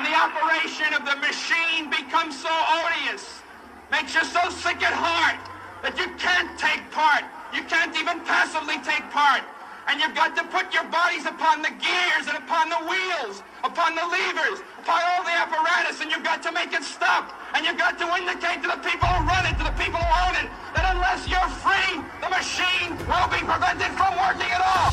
And the operation of the machine becomes so odious, makes you so sick at heart that you can't take part. You can't even passively take part. And you've got to put your bodies upon the gears and upon the wheels, upon the levers, upon all the apparatus, and you've got to make it stop. And you've got to indicate to the people who run it, to the people who own it, that unless you're free, the machine will be prevented from working at all.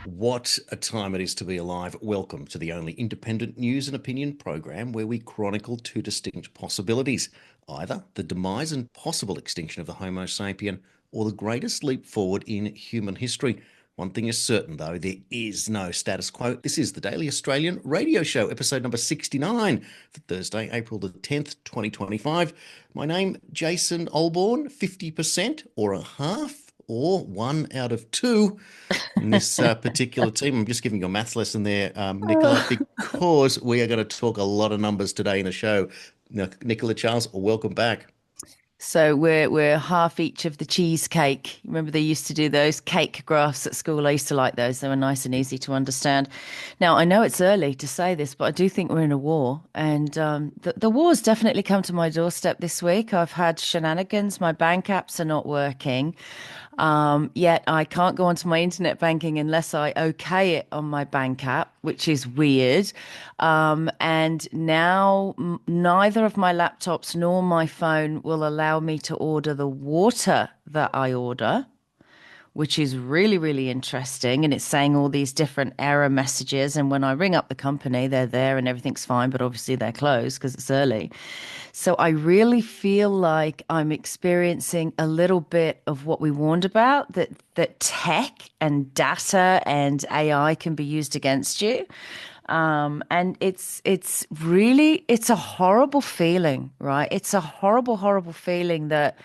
What a time it is to be alive. Welcome to the only independent news and opinion program where we chronicle two distinct possibilities, either the demise and possible extinction of the Homo sapien or the greatest leap forward in human history. One thing is certain, though, there is no status quo. This is the Daily Australian Radio Show, episode number 69 for Thursday, April the 10th, 2025. My name, Jason Olbourne, 50% or a half, or 1 out of 2 in this particular team. I'm just giving you a maths lesson there, Nicola, because we are going to talk a lot of numbers today in the show. Now, Nicola, Charles, welcome back. So we're half each of the cheesecake. Remember they used to do those cake graphs at school? I used to like those. They were nice and easy to understand. Now, I know it's early to say this, but I do think we're in a war. And the war's definitely come to my doorstep this week. I've had shenanigans. My bank apps are not working. Yet I can't go onto my internet banking unless I okay it on my bank app, which is weird. And now neither of my laptops nor my phone will allow me to order the water that I order, which is really, really interesting. And it's saying all these different error messages. And when I ring up the company, they're there and everything's fine, but obviously they're closed because it's early. So I really feel like I'm experiencing a little bit of what we warned about, that tech and data and AI can be used against you. And it's a horrible feeling, right? It's a horrible, horrible feeling that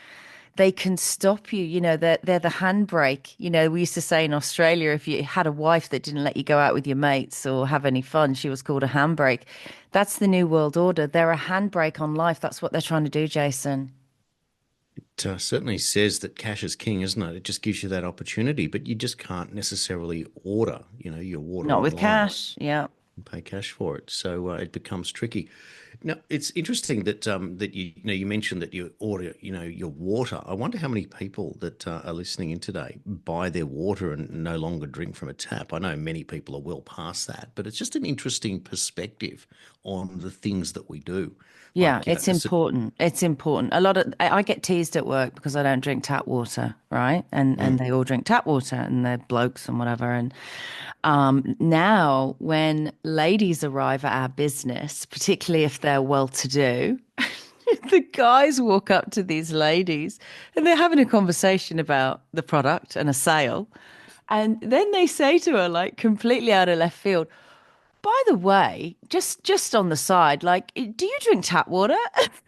they can stop you. You know, they're the handbrake. You know, we used to say in Australia, if you had a wife that didn't let you go out with your mates or have any fun, she was called a handbrake. That's the new world order. They're a handbrake on life. That's what they're trying to do, Jason. It certainly says that cash is king, isn't it? It just gives you that opportunity, but you just can't necessarily order, your water. Not with cash, yeah. Pay cash for it, so it becomes tricky. Now, it's interesting that you mentioned that you order your water. I wonder how many people that are listening in today buy their water and no longer drink from a tap. I know many people are well past that, but it's just an interesting perspective on the things that we do. Yeah, it's important. It's important. I get teased at work because I don't drink tap water, right? And they all drink tap water and they're blokes and whatever. And now when ladies arrive at our business, particularly if they're well-to-do, the guys walk up to these ladies and they're having a conversation about the product and a sale. And then they say to her, like completely out of left field, by the way, just on the side, like, do you drink tap water?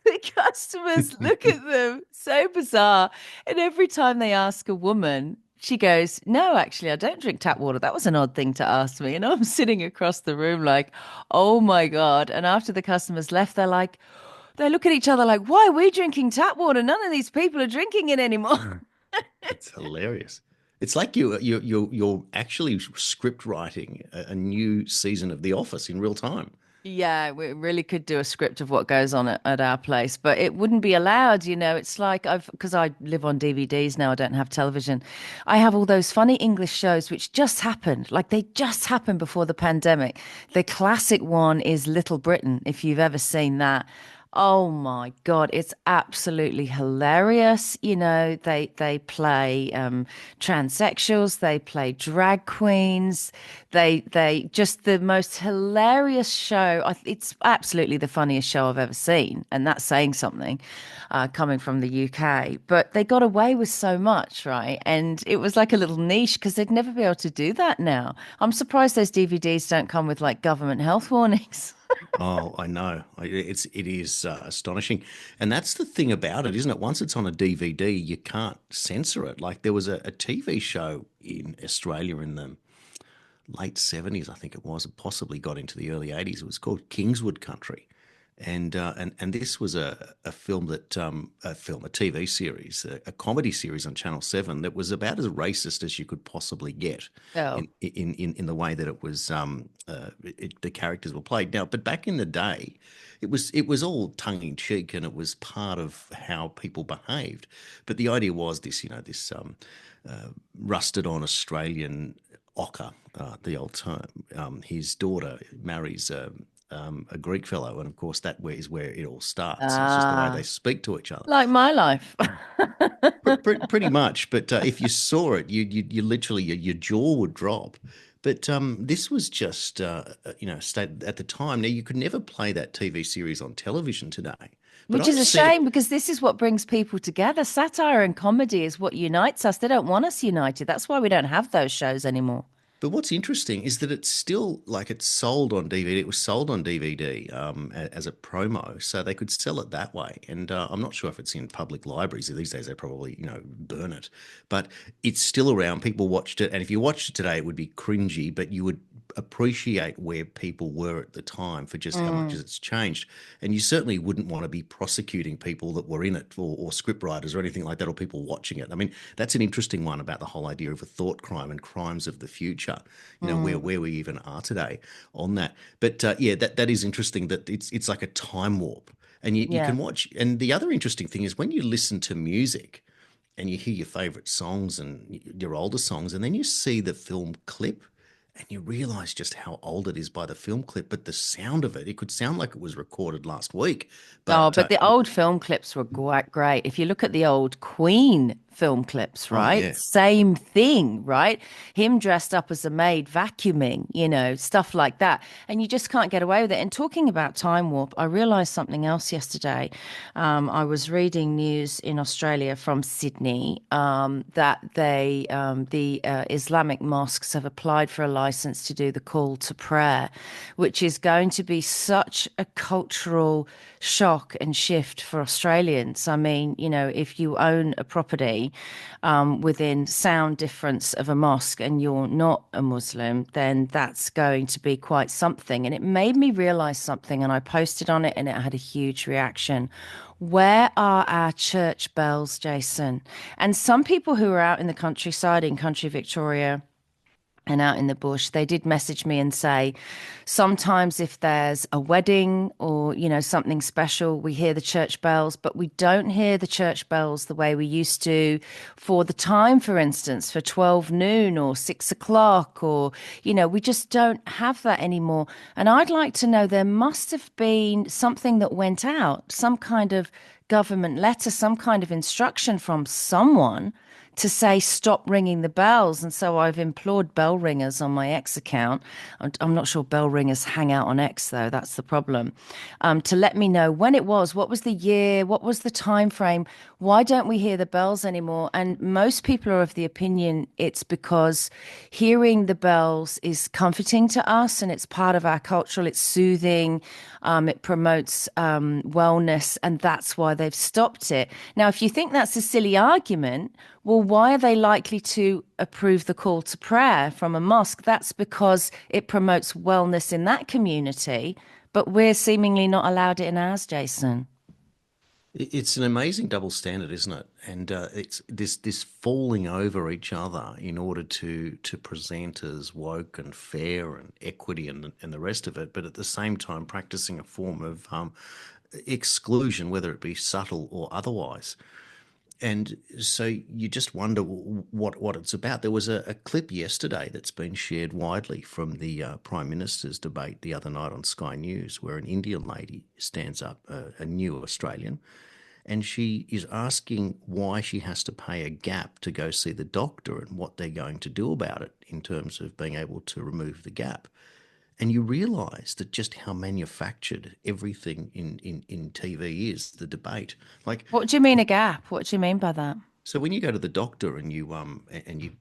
The customers look at them, so bizarre. And every time they ask a woman, she goes, no, actually, I don't drink tap water. That was an odd thing to ask me. And I'm sitting across the room like, oh my God. And after the customers left, they look at each other like, why are we drinking tap water? None of these people are drinking it anymore. It's hilarious. It's like you're actually script writing a new season of The Office in real time. Yeah, we really could do a script of what goes on at our place, but it wouldn't be allowed. It's like because I live on DVDs now, I don't have television. I have all those funny English shows which just happened, like they just happened before the pandemic. The classic one is Little Britain, if you've ever seen that. Oh my God, it's absolutely hilarious. They play transsexuals, they play drag queens, they just the most hilarious show. It's absolutely the funniest show I've ever seen, and that's saying something coming from the UK. But they got away with so much, right? And it was like a little niche because they'd never be able to do that now. I'm surprised those DVDs don't come with like government health warnings. Oh, I know. It is astonishing. And that's the thing about it, isn't it? Once it's on a DVD, you can't censor it. Like there was a TV show in Australia in the late 70s, I think it was. It possibly got into the early 80s. It was called Kingswood Country. And this was a film that a TV series, a comedy series on Channel 7 that was about as racist as you could possibly get Oh, in the way that it was the characters were played. Now, but back in the day, it was all tongue in cheek and it was part of how people behaved. But the idea was this rusted on Australian ochre, the old term. His daughter marries a Greek fellow, and of course is where it all starts. It's just the way they speak to each other. like my life. Pretty much. But if you saw it, you literally your jaw would drop. But this was just at the time. Now you could never play that TV series on television today. But Which is I've a seen shame because this is what brings people together. Satire and comedy is what unites us. They don't want us united. That's why we don't have those shows anymore. But what's interesting is that it's still like it's sold on DVD. It was sold on DVD as a promo, so they could sell it that way. And I'm not sure if it's in public libraries these days. They probably burn it, but it's still around. People watched it, and if you watched it today, it would be cringy, but you would appreciate where people were at the time for just how much it's changed. And you certainly wouldn't want to be prosecuting people that were in it or script writers or anything like that, or people watching it. I mean, that's an interesting one about the whole idea of a thought crime and crimes of the future, where we even are today on that. But that is interesting that it's like a time warp. And you Yeah. can watch. And the other interesting thing is when you listen to music and you hear your favorite songs and your older songs, and then you see the film clip and you realize just how old it is by the film clip, but the sound of it could sound like it was recorded last week. Oh, But but the old film clips were quite great. If you look at the old Queen film clips, oh right? yeah, Same thing, right? Him dressed up as a maid vacuuming, stuff like that. And you just can't get away with it. And talking about time warp, I realized something else yesterday. I was reading news in Australia from Sydney that the Islamic mosques have applied for a license to do the call to prayer, which is going to be such a cultural shock and shift for Australians. I mean, if you own a property within sound difference of a mosque and you're not a Muslim, then that's going to be quite something. And it made me realize something, and I posted on it and it had a huge reaction. Where are our church bells, Jason? And some people who are out in the countryside in country Victoria and out in the bush, they did message me and say, sometimes if there's a wedding or, something special, we hear the church bells, but we don't hear the church bells the way we used to for the time, for instance, for 12 noon or 6 o'clock, or, we just don't have that anymore. And I'd like to know, there must have been something that went out, some kind of government letter, some kind of instruction from someone to say stop ringing the bells. And so I've implored bell ringers on my X account. I'm not sure bell ringers hang out on X though, that's the problem, to let me know when it was, what was the year, what was the time frame, why don't we hear the bells anymore? And most people are of the opinion it's because hearing the bells is comforting to us and it's part of our culture, it's soothing, it promotes wellness, and that's why they've stopped it. Now, if you think that's a silly argument, well, why are they likely to approve the call to prayer from a mosque? That's because it promotes wellness in that community, but we're seemingly not allowed it in ours, Jason. it's an amazing double standard, isn't it? And it's this falling over each other in order to present as woke and fair and equity and the rest of it, but at the same time practicing a form of exclusion, whether it be subtle or otherwise. And so you just wonder what it's about. There was a clip yesterday that's been shared widely from the Prime Minister's debate the other night on Sky News, where an Indian lady stands up, a new Australian, and she is asking why she has to pay a gap to go see the doctor and what they're going to do about it in terms of being able to remove the gap. And you realise that just how manufactured everything in TV is, the debate. Like, What do you mean a gap? What do you mean by that? so when you go to the doctor and you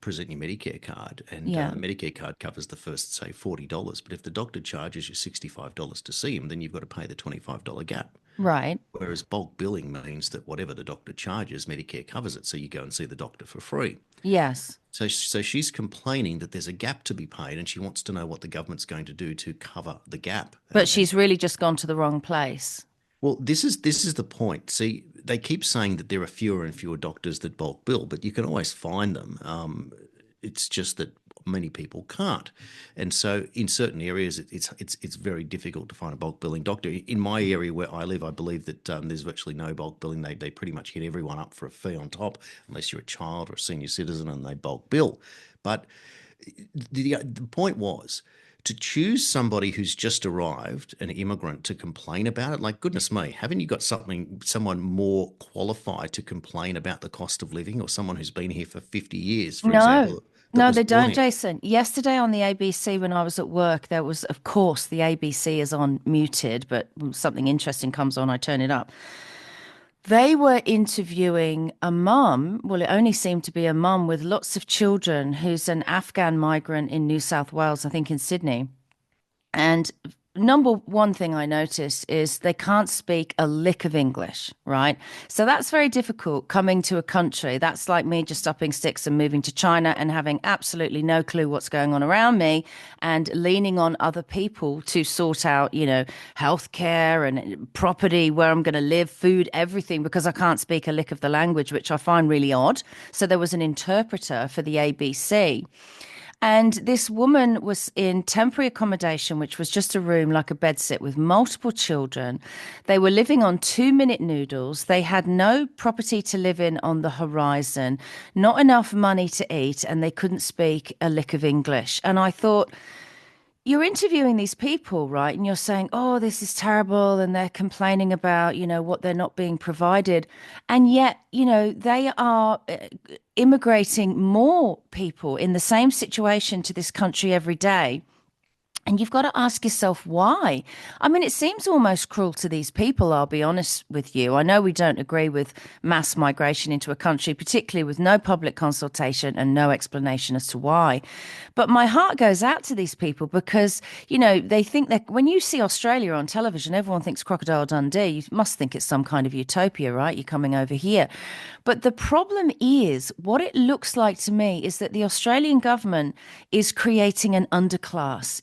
present your Medicare card, and Yeah. the Medicare card covers the first, say, $40, but if the doctor charges you $65 to see him, then you've got to pay the $25 gap. Right. Whereas bulk billing means that whatever the doctor charges, Medicare covers it, so you go and see the doctor for free. Yes. So she's complaining that there's a gap to be paid, and she wants to know what the government's going to do to cover the gap. But she's really just gone to the wrong place. Well, this is the point. See, they keep saying that there are fewer and fewer doctors that bulk bill, but you can always find them. It's just that many people can't, and so in certain areas, it's very difficult to find a bulk billing doctor. In my area where I live, I believe that there's virtually no bulk billing. They pretty much hit everyone up for a fee on top, unless you're a child or a senior citizen, and they bulk bill. But the point was to choose somebody who's just arrived, an immigrant, to complain about it. Like, goodness me, haven't you got someone more qualified to complain about the cost of living, or someone who's been here for 50 years, for example? No, they don't, Jason. Yesterday on the ABC, when I was at work, there was, of course, the ABC is on muted, but something interesting comes on, I turn it up. They were interviewing a mum. Well, it only seemed to be a mum with lots of children, who's an Afghan migrant in New South Wales, I think in Sydney. And number one thing I noticed is they can't speak a lick of English, right? So that's very difficult coming to a country. That's like me just upping sticks and moving to China and having absolutely no clue what's going on around me, and leaning on other people to sort out, healthcare and property, where I'm going to live, food, everything, because I can't speak a lick of the language, which I find really odd. So there was an interpreter for the ABC. And this woman was in temporary accommodation, which was just a room like a bedsit with multiple children. They were living on 2-minute noodles. They had no property to live in on the horizon, not enough money to eat, and they couldn't speak a lick of English. And I thought, you're interviewing these people, right? And you're saying, oh, this is terrible. And they're complaining about, what they're not being provided. And yet, they are immigrating more people in the same situation to this country every day. And you've got to ask yourself why. I mean, it seems almost cruel to these people, I'll be honest with you. I know we don't agree with mass migration into a country, particularly with no public consultation and no explanation as to why. But my heart goes out to these people because, they think that when you see Australia on television, everyone thinks Crocodile Dundee. You must think it's some kind of utopia, right? You're coming over here. But the problem is, what it looks like to me is that the Australian government is creating an underclass,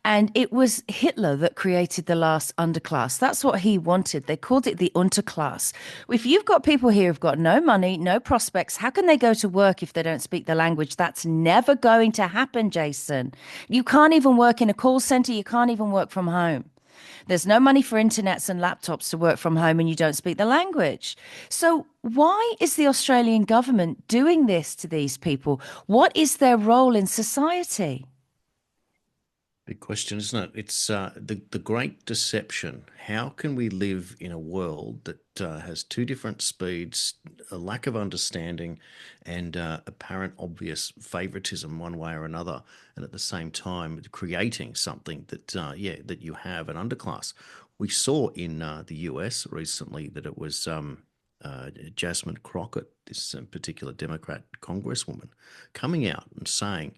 and it was Hitler that created the last underclass. That's what he wanted. They called it the Unterklass. If you've got people here who've got no money, no prospects, how can they go to work if they don't speak the language? That's never going to happen, Jason. You can't even work in a call center. You can't even work from home. There's no money for internets and laptops to work from home and you don't speak the language. So why is the Australian government doing this to these people? What is their role in society? Big question, isn't it? It's the great deception. How can we live in a world that has two different speeds, a lack of understanding, and apparent obvious favoritism one way or another, and at the same time creating something that, that you have an underclass? We saw in the US recently that it was Jasmine Crockett, this particular Democrat congresswoman, coming out and saying,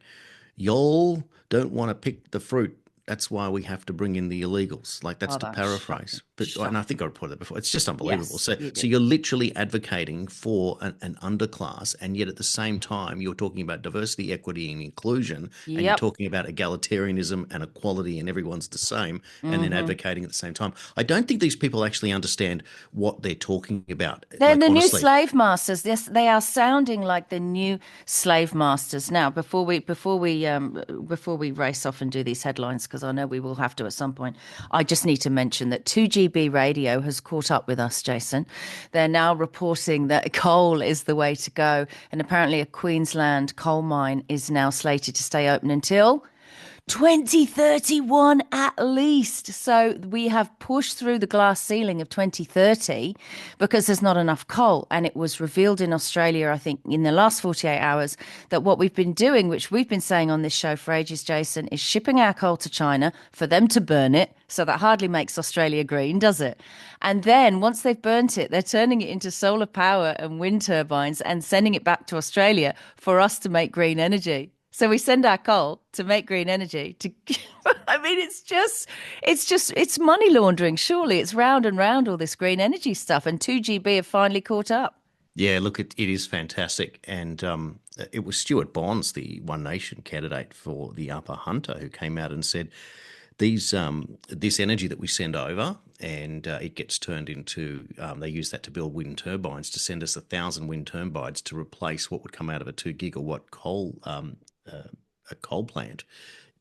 y'all don't want to pick the fruit. That's why we have to bring in the illegals. Like, that's to paraphrase. And I think I reported that before. It's just unbelievable. Yes, so you're literally advocating for an underclass, and yet at the same time, you're talking about diversity, equity, and inclusion, and you're talking about egalitarianism and equality, and everyone's the same, and then advocating at the same time. I don't think these people actually understand what they're talking about. They're the new slave masters. Yes, they are sounding like the new slave masters. Now, before we race off and do these headlines, because I know we will have to at some point, I just need to mention that 2GB Radio has caught up with us, Jason. They're now reporting that coal is the way to go, and apparently a Queensland coal mine is now slated to stay open until 2031 at least. So we have pushed through the glass ceiling of 2030 because there's not enough coal. And it was revealed in Australia, I think, in the last 48 hours, that what we've been doing, which we've been saying on this show for ages, Jason, is shipping our coal to China for them to burn it. So that hardly makes Australia green, does it? And then once they've burnt it, they're turning it into solar power and wind turbines and sending it back to Australia for us to make green energy. So we send our coal to make green energy. I mean, it's money laundering. Surely it's round and round, all this green energy stuff. And 2GB have finally caught up. Yeah, look, it is fantastic. And it was Stuart Bonds, the One Nation candidate for the Upper Hunter, who came out and said, this energy that we send over, and it gets turned into, they use that to build wind turbines, to send us 1,000 wind turbines to replace what would come out of a 2 gigawatt a coal plant.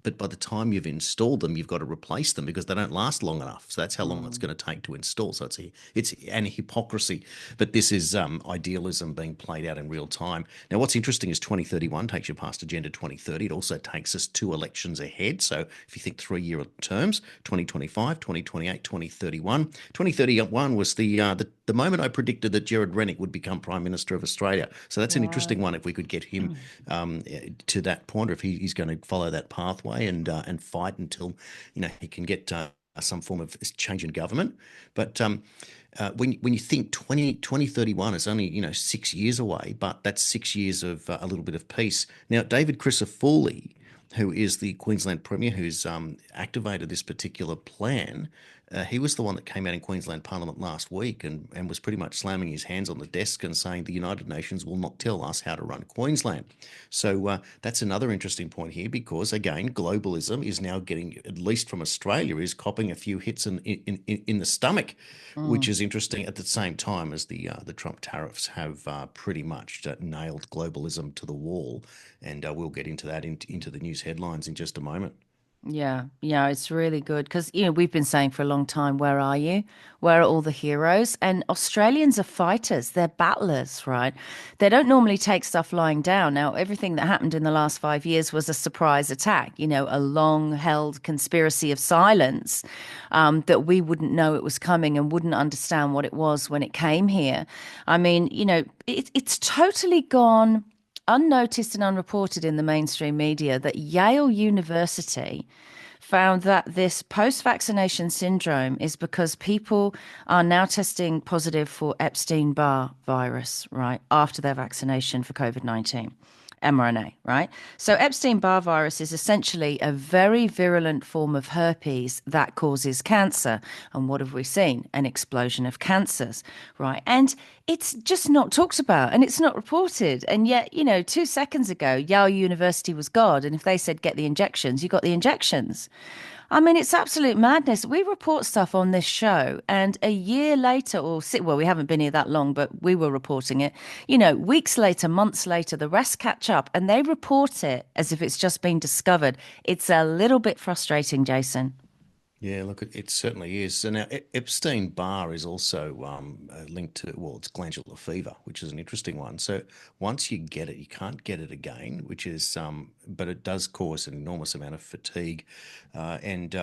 But by the time you've installed them, you've got to replace them because they don't last long enough. So that's how long it's going to take to install. So it's an hypocrisy. But this is idealism being played out in real time. Now, what's interesting is 2031 takes you past Agenda 2030. It also takes us 2 elections ahead. So if you think 3-year terms, 2025, 2028, 2031. 2031 was the moment I predicted that Gerard Rennick would become Prime Minister of Australia. So that's an interesting one if we could get him to that point, or if he's going to follow that pathway and fight until he can get some form of change in government. But when you think 2031 is only 6 years away, but that's 6 years of a little bit of peace. Now, David Crisafulli, who is the Queensland Premier, who's activated this particular plan, he was the one that came out in Queensland Parliament last week and was pretty much slamming his hands on the desk and saying the United Nations will not tell us how to run Queensland. So that's another interesting point here because, again, globalism is now getting, at least from Australia, is copping a few hits in the stomach, which is interesting at the same time as the Trump tariffs have pretty much nailed globalism to the wall. And we'll get into that into the news headlines in just a moment. Yeah, yeah, it's really good because, we've been saying for a long time, where are you? Where are all the heroes? And Australians are fighters, they're battlers, right? They don't normally take stuff lying down. Now, everything that happened in the last 5 years was a surprise attack, a long held conspiracy of silence that we wouldn't know it was coming and wouldn't understand what it was when it came here. I mean, it's totally gone unnoticed and unreported in the mainstream media that Yale University found that this post-vaccination syndrome is because people are now testing positive for Epstein-Barr virus, right, after their vaccination for COVID-19. mRNA, right? So Epstein-Barr virus is essentially a very virulent form of herpes that causes cancer. And what have we seen? An explosion of cancers, right? And it's just not talked about and it's not reported. And yet, 2 seconds ago, Yale University was God. And if they said get the injections, you got the injections. I mean, it's absolute madness. We report stuff on this show, and a year later, well, we haven't been here that long, but we were reporting it. Weeks later, months later, the rest catch up, and they report it as if it's just been discovered. It's a little bit frustrating, Jason. Yeah, look, it certainly is. So now Epstein-Barr is also linked to, well, it's glandular fever, which is an interesting one. So once you get it, you can't get it again, which is, but it does cause an enormous amount of fatigue, and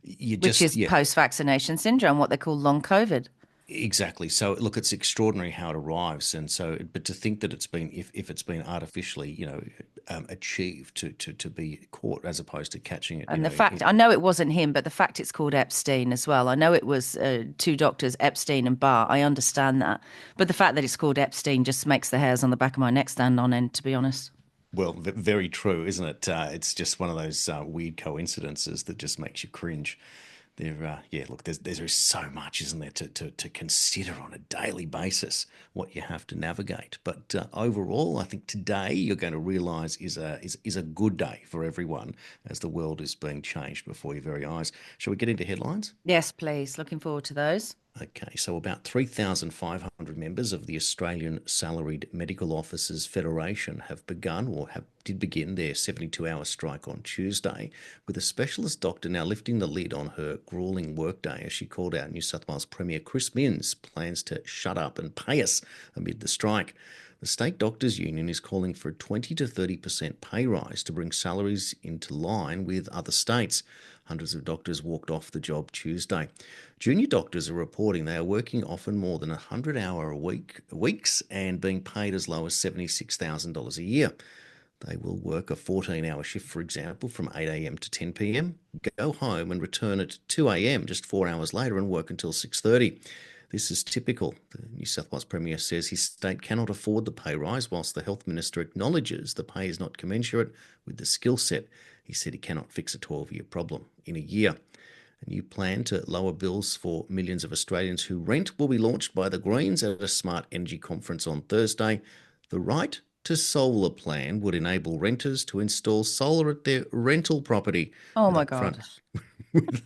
Which is yeah. Post-vaccination syndrome, what they call long COVID. Exactly. So look, it's extraordinary how it arrives, and so, but to think that it's been, if it's been artificially, achieved to be caught as opposed to catching it, And the fact, I know it wasn't him, but the fact it's called Epstein as well. I know it was two doctors, Epstein and Barr. I understand that. But the fact that it's called Epstein just makes the hairs on the back of my neck stand on end, to be honest. Well, very true, isn't it? It's just one of those weird coincidences that just makes you cringe. Yeah, look, there's so much, isn't there, to consider on a daily basis what you have to navigate. But overall, I think today you're going to realise is a good day for everyone as the world is being changed before your very eyes. Shall we get into headlines? Yes, please. Looking forward to those. Okay, so about 3,500 members of the Australian Salaried Medical Officers Federation have begun or did begin their 72-hour strike on Tuesday, with a specialist doctor now lifting the lid on her gruelling workday as she called out New South Wales Premier Chris Minns' plans to shut up and pay us amid the strike. The State Doctors Union is calling for a 20 to 30% pay rise to bring salaries into line with other states. Hundreds of doctors walked off the job Tuesday. Junior doctors are reporting they are working often more than 100-hour weeks and being paid as low as $76,000 a year. They will work a 14-hour shift, for example, from 8 a.m. to 10 p.m, go home and return at 2 a.m. just 4 hours later and work until 6:30. This is typical. The New South Wales Premier says his state cannot afford the pay rise, whilst the Health Minister acknowledges the pay is not commensurate with the skill set. He said he cannot fix a 12-year problem in a year. A new plan to lower bills for millions of Australians who rent will be launched by the Greens at a Smart Energy conference on Thursday. The right to solar plan would enable renters to install solar at their rental property Oh with my God.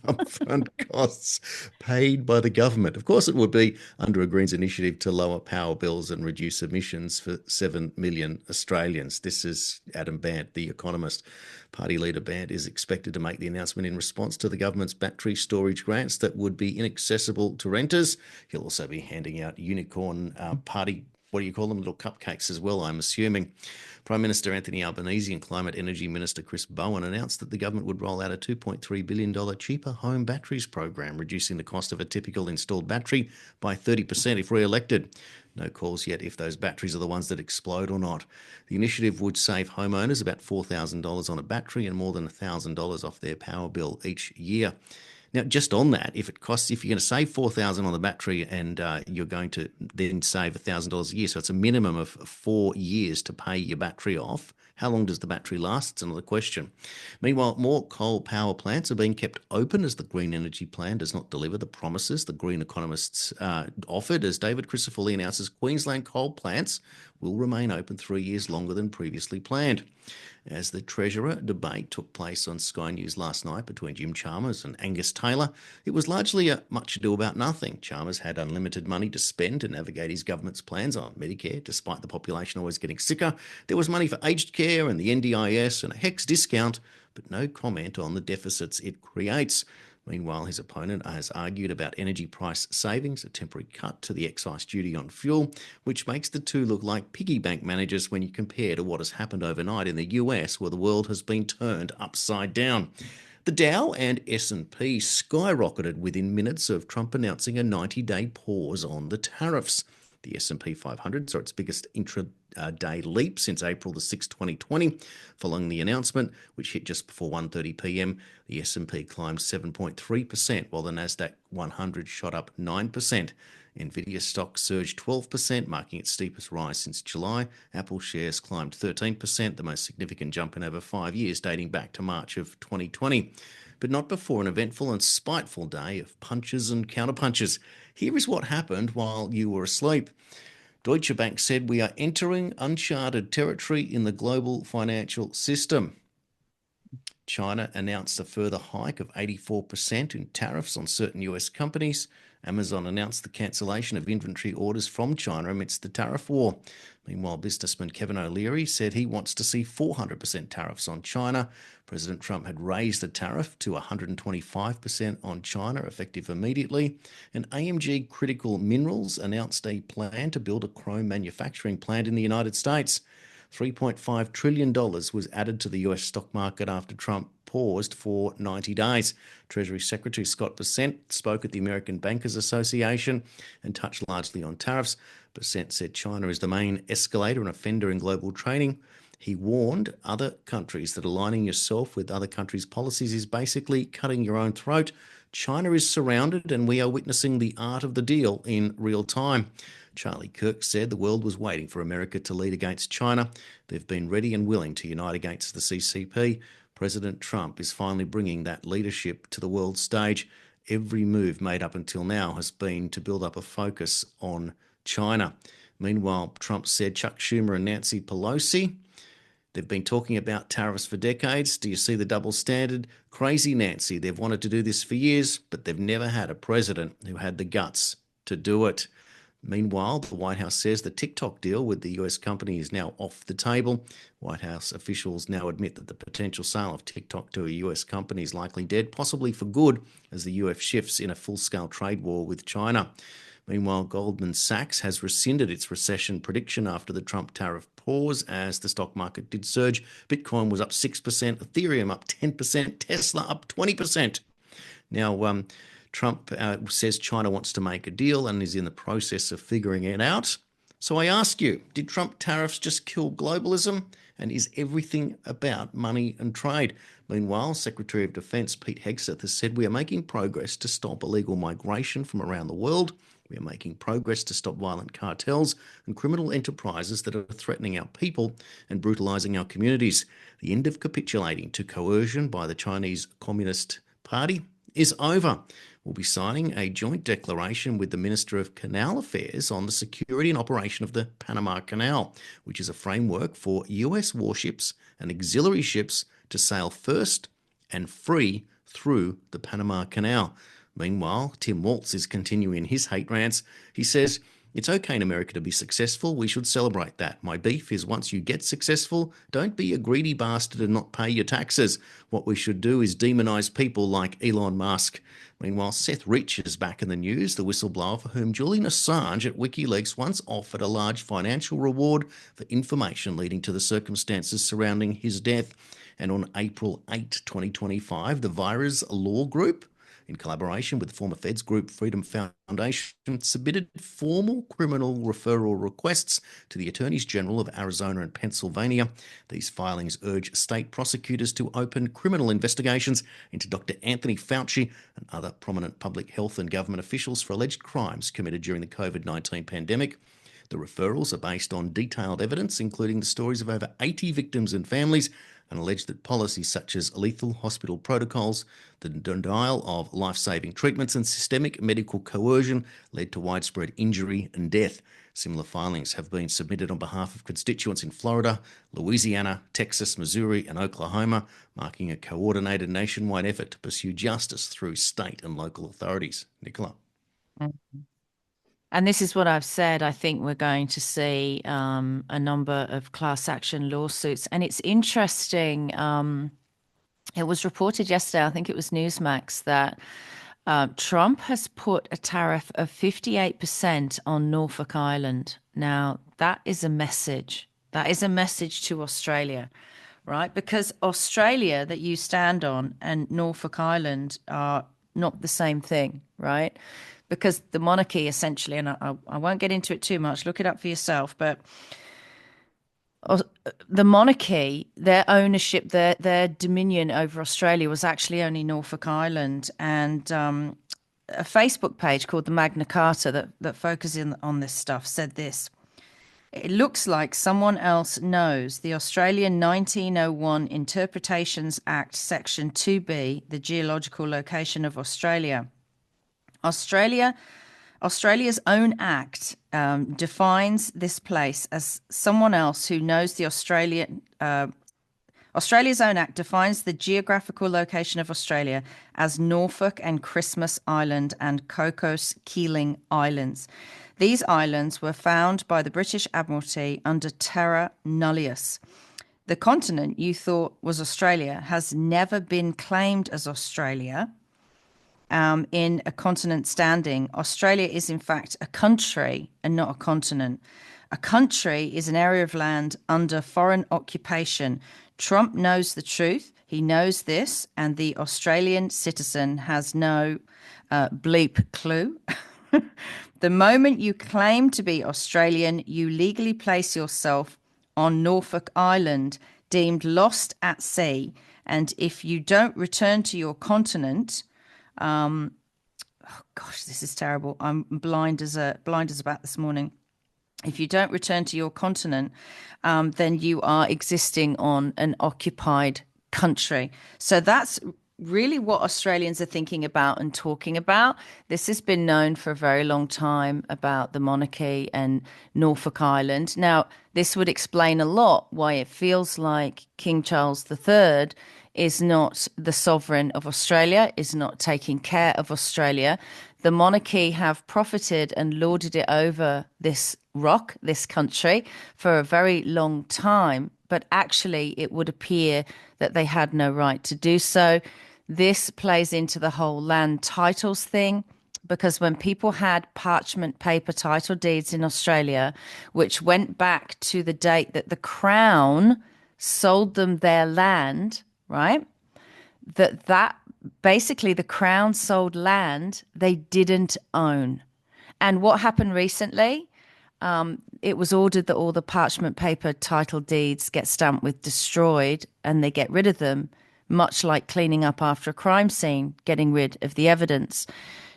upfront costs paid by the government. Of course, it would be under a Greens initiative to lower power bills and reduce emissions for 7 million Australians. This is Adam Bandt, the Economist. Party leader Bandt is expected to make the announcement in response to the government's battery storage grants that would be inaccessible to renters. He'll also be handing out unicorn party, what do you call them, little cupcakes as well, I'm assuming. Prime Minister Anthony Albanese and Climate Energy Minister Chris Bowen announced that the government would roll out a $2.3 billion cheaper home batteries program, reducing the cost of a typical installed battery by 30% if re-elected. No calls yet if those batteries are the ones that explode or not. The initiative would save homeowners about $4,000 on a battery and more than $1,000 off their power bill each year. Now, just on that, if you're going to save $4,000 on the battery and you're going to then save $1,000 a year, so it's a minimum of 4 years to pay your battery off. How long does the battery last? It's another question. Meanwhile, more coal power plants are being kept open as the Green Energy Plan does not deliver the promises the Green economists offered, as David Crisafulli announces Queensland coal plants will remain open 3 years longer than previously planned. As the Treasurer debate took place on Sky News last night between Jim Chalmers and Angus Taylor, it was largely a much ado about nothing. Chalmers had unlimited money to spend to navigate his government's plans on Medicare, despite the population always getting sicker. There was money for aged care and the NDIS and a HECS discount, but no comment on the deficits it creates. Meanwhile, his opponent has argued about energy price savings, a temporary cut to the excise duty on fuel, which makes the two look like piggy bank managers when you compare to what has happened overnight in the US, where the world has been turned upside down. The Dow and S&P skyrocketed within minutes of Trump announcing a 90-day pause on the tariffs. The S&P 500 saw its biggest intraday leap since April the 6th, 2020. Following the announcement, which hit just before 1:30 p.m., the S&P climbed 7.3%, while the Nasdaq 100 shot up 9%. Nvidia stock surged 12%, marking its steepest rise since July. Apple shares climbed 13%, the most significant jump in over 5 years, dating back to March of 2020. But not before an eventful and spiteful day of punches and counterpunches. Here is what happened while you were asleep. Deutsche Bank said we are entering uncharted territory in the global financial system. China announced a further hike of 84% in tariffs on certain US companies. Amazon announced the cancellation of inventory orders from China amidst the tariff war. Meanwhile, businessman Kevin O'Leary said he wants to see 400% tariffs on China. President Trump had raised the tariff to 125% on China, effective immediately. And AMG Critical Minerals announced a plan to build a chrome manufacturing plant in the United States. $3.5 trillion was added to the US stock market after Trump paused for 90 days. Treasury Secretary Scott Bessent spoke at the American Bankers Association and touched largely on tariffs. Bessent said China is the main escalator and offender in global trading. He warned other countries that aligning yourself with other countries' policies is basically cutting your own throat. China is surrounded and we are witnessing the art of the deal in real time. Charlie Kirk said the world was waiting for America to lead against China. They've been ready and willing to unite against the CCP. President Trump is finally bringing that leadership to the world stage. Every move made up until now has been to build up a focus on China. Meanwhile, Trump said Chuck Schumer and Nancy Pelosi, they've been talking about tariffs for decades. Do you see the double standard? Crazy Nancy. They've wanted to do this for years, but they've never had a president who had the guts to do it. Meanwhile, the White House says the TikTok deal with the US company is now off the table. White House officials now admit that the potential sale of TikTok to a US company is likely dead, possibly for good, as the US shifts in a full-scale trade war with China. Meanwhile, Goldman Sachs has rescinded its recession prediction after the Trump tariff pause, as the stock market did surge. Bitcoin was up 6%, Ethereum up 10%, Tesla up 20%. Now, Trump says China wants to make a deal and is in the process of figuring it out. So I ask you, did Trump tariffs just kill globalism? And is everything about money and trade? Meanwhile, Secretary of Defense Pete Hegseth has said we are making progress to stop illegal migration from around the world. We are making progress to stop violent cartels and criminal enterprises that are threatening our people and brutalizing our communities. The end of capitulating to coercion by the Chinese Communist Party is over. We'll be signing a joint declaration with the Minister of Canal Affairs on the security and operation of the Panama Canal, which is a framework for US warships and auxiliary ships to sail first and free through the Panama Canal. Meanwhile, Tim Waltz is continuing his hate rants. He says, "It's okay in America to be successful. We should celebrate that. My beef is once you get successful, don't be a greedy bastard and not pay your taxes. What we should do is demonise people like Elon Musk." Meanwhile, Seth Rich is back in the news, the whistleblower for whom Julian Assange at WikiLeaks once offered a large financial reward for information leading to the circumstances surrounding his death. And on April 8, 2025, the Virus Law Group, in collaboration with the former Feds group Freedom Foundation, submitted formal criminal referral requests to the Attorneys General of Arizona and Pennsylvania. These filings urge state prosecutors to open criminal investigations into Dr. Anthony Fauci and other prominent public health and government officials for alleged crimes committed during the COVID-19 pandemic. The referrals are based on detailed evidence, including the stories of over 80 victims and families, and allege that policies such as lethal hospital protocols, the denial of life-saving treatments, and systemic medical coercion led to widespread injury and death. Similar filings have been submitted on behalf of constituents in Florida, Louisiana, Texas, Missouri, and Oklahoma, marking a coordinated nationwide effort to pursue justice through state and local authorities. Nicola. And this is what I've said. I think we're going to see a number of class action lawsuits. And it's interesting. It was reported yesterday, I think it was Newsmax, that Trump has put a tariff of 58% on Norfolk Island. Now, that is a message. That is a message to Australia, right? Because Australia that you stand on and Norfolk Island are not the same thing, right? Because the monarchy essentially, and I won't get into it too much, look it up for yourself, but the monarchy, their ownership, their dominion over Australia was actually only Norfolk Island. And a Facebook page called the Magna Carta that focuses on this stuff said this: "It looks like someone else knows the Australian 1901 Interpretations Act, Section 2B, the geological location of Australia. Australia's own act defines this place as someone else who knows the Australia's own act defines the geographical location of Australia as Norfolk and Christmas Island and Cocos Keeling Islands. These islands were found by the British Admiralty under terra nullius. The continent you thought was Australia has never been claimed as Australia. In a continent standing, Australia is in fact a country and not a continent. A country is an area of land under foreign occupation. Trump knows the truth. He knows this, and the Australian citizen has no bleep clue. The moment you claim to be Australian, you legally place yourself on Norfolk Island, deemed lost at sea. And if you don't return to your continent, oh gosh, this is terrible. I'm blind as a bat this morning. If you don't return to your continent, then you are existing on an occupied country. So that's really what Australians are thinking about and talking about. This has been known for a very long time about the monarchy and Norfolk Island. Now, this would explain a lot why it feels like King Charles III is not the sovereign of Australia, is not taking care of Australia. The monarchy have profited and lorded it over this rock, this country, for a very long time, but actually it would appear that they had no right to do so. This plays into the whole land titles thing, because when people had parchment paper title deeds in Australia, which went back to the date that the Crown sold them their land, right? That basically the Crown sold land they didn't own. And what happened recently? It was ordered that all the parchment paper title deeds get stamped with destroyed, and they get rid of them, much like cleaning up after a crime scene, getting rid of the evidence.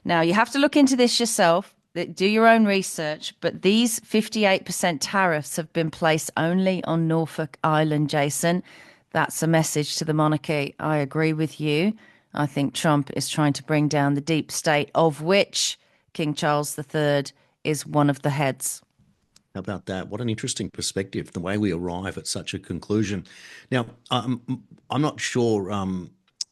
Now, you have to look into this yourself, do your own research, but these 58% tariffs have been placed only on Norfolk Island, Jason. That's a message to the monarchy. I agree with you. I think Trump is trying to bring down the deep state, of which King Charles III is one of the heads. How about that? What an interesting perspective, the way we arrive at such a conclusion. Now, I'm not sure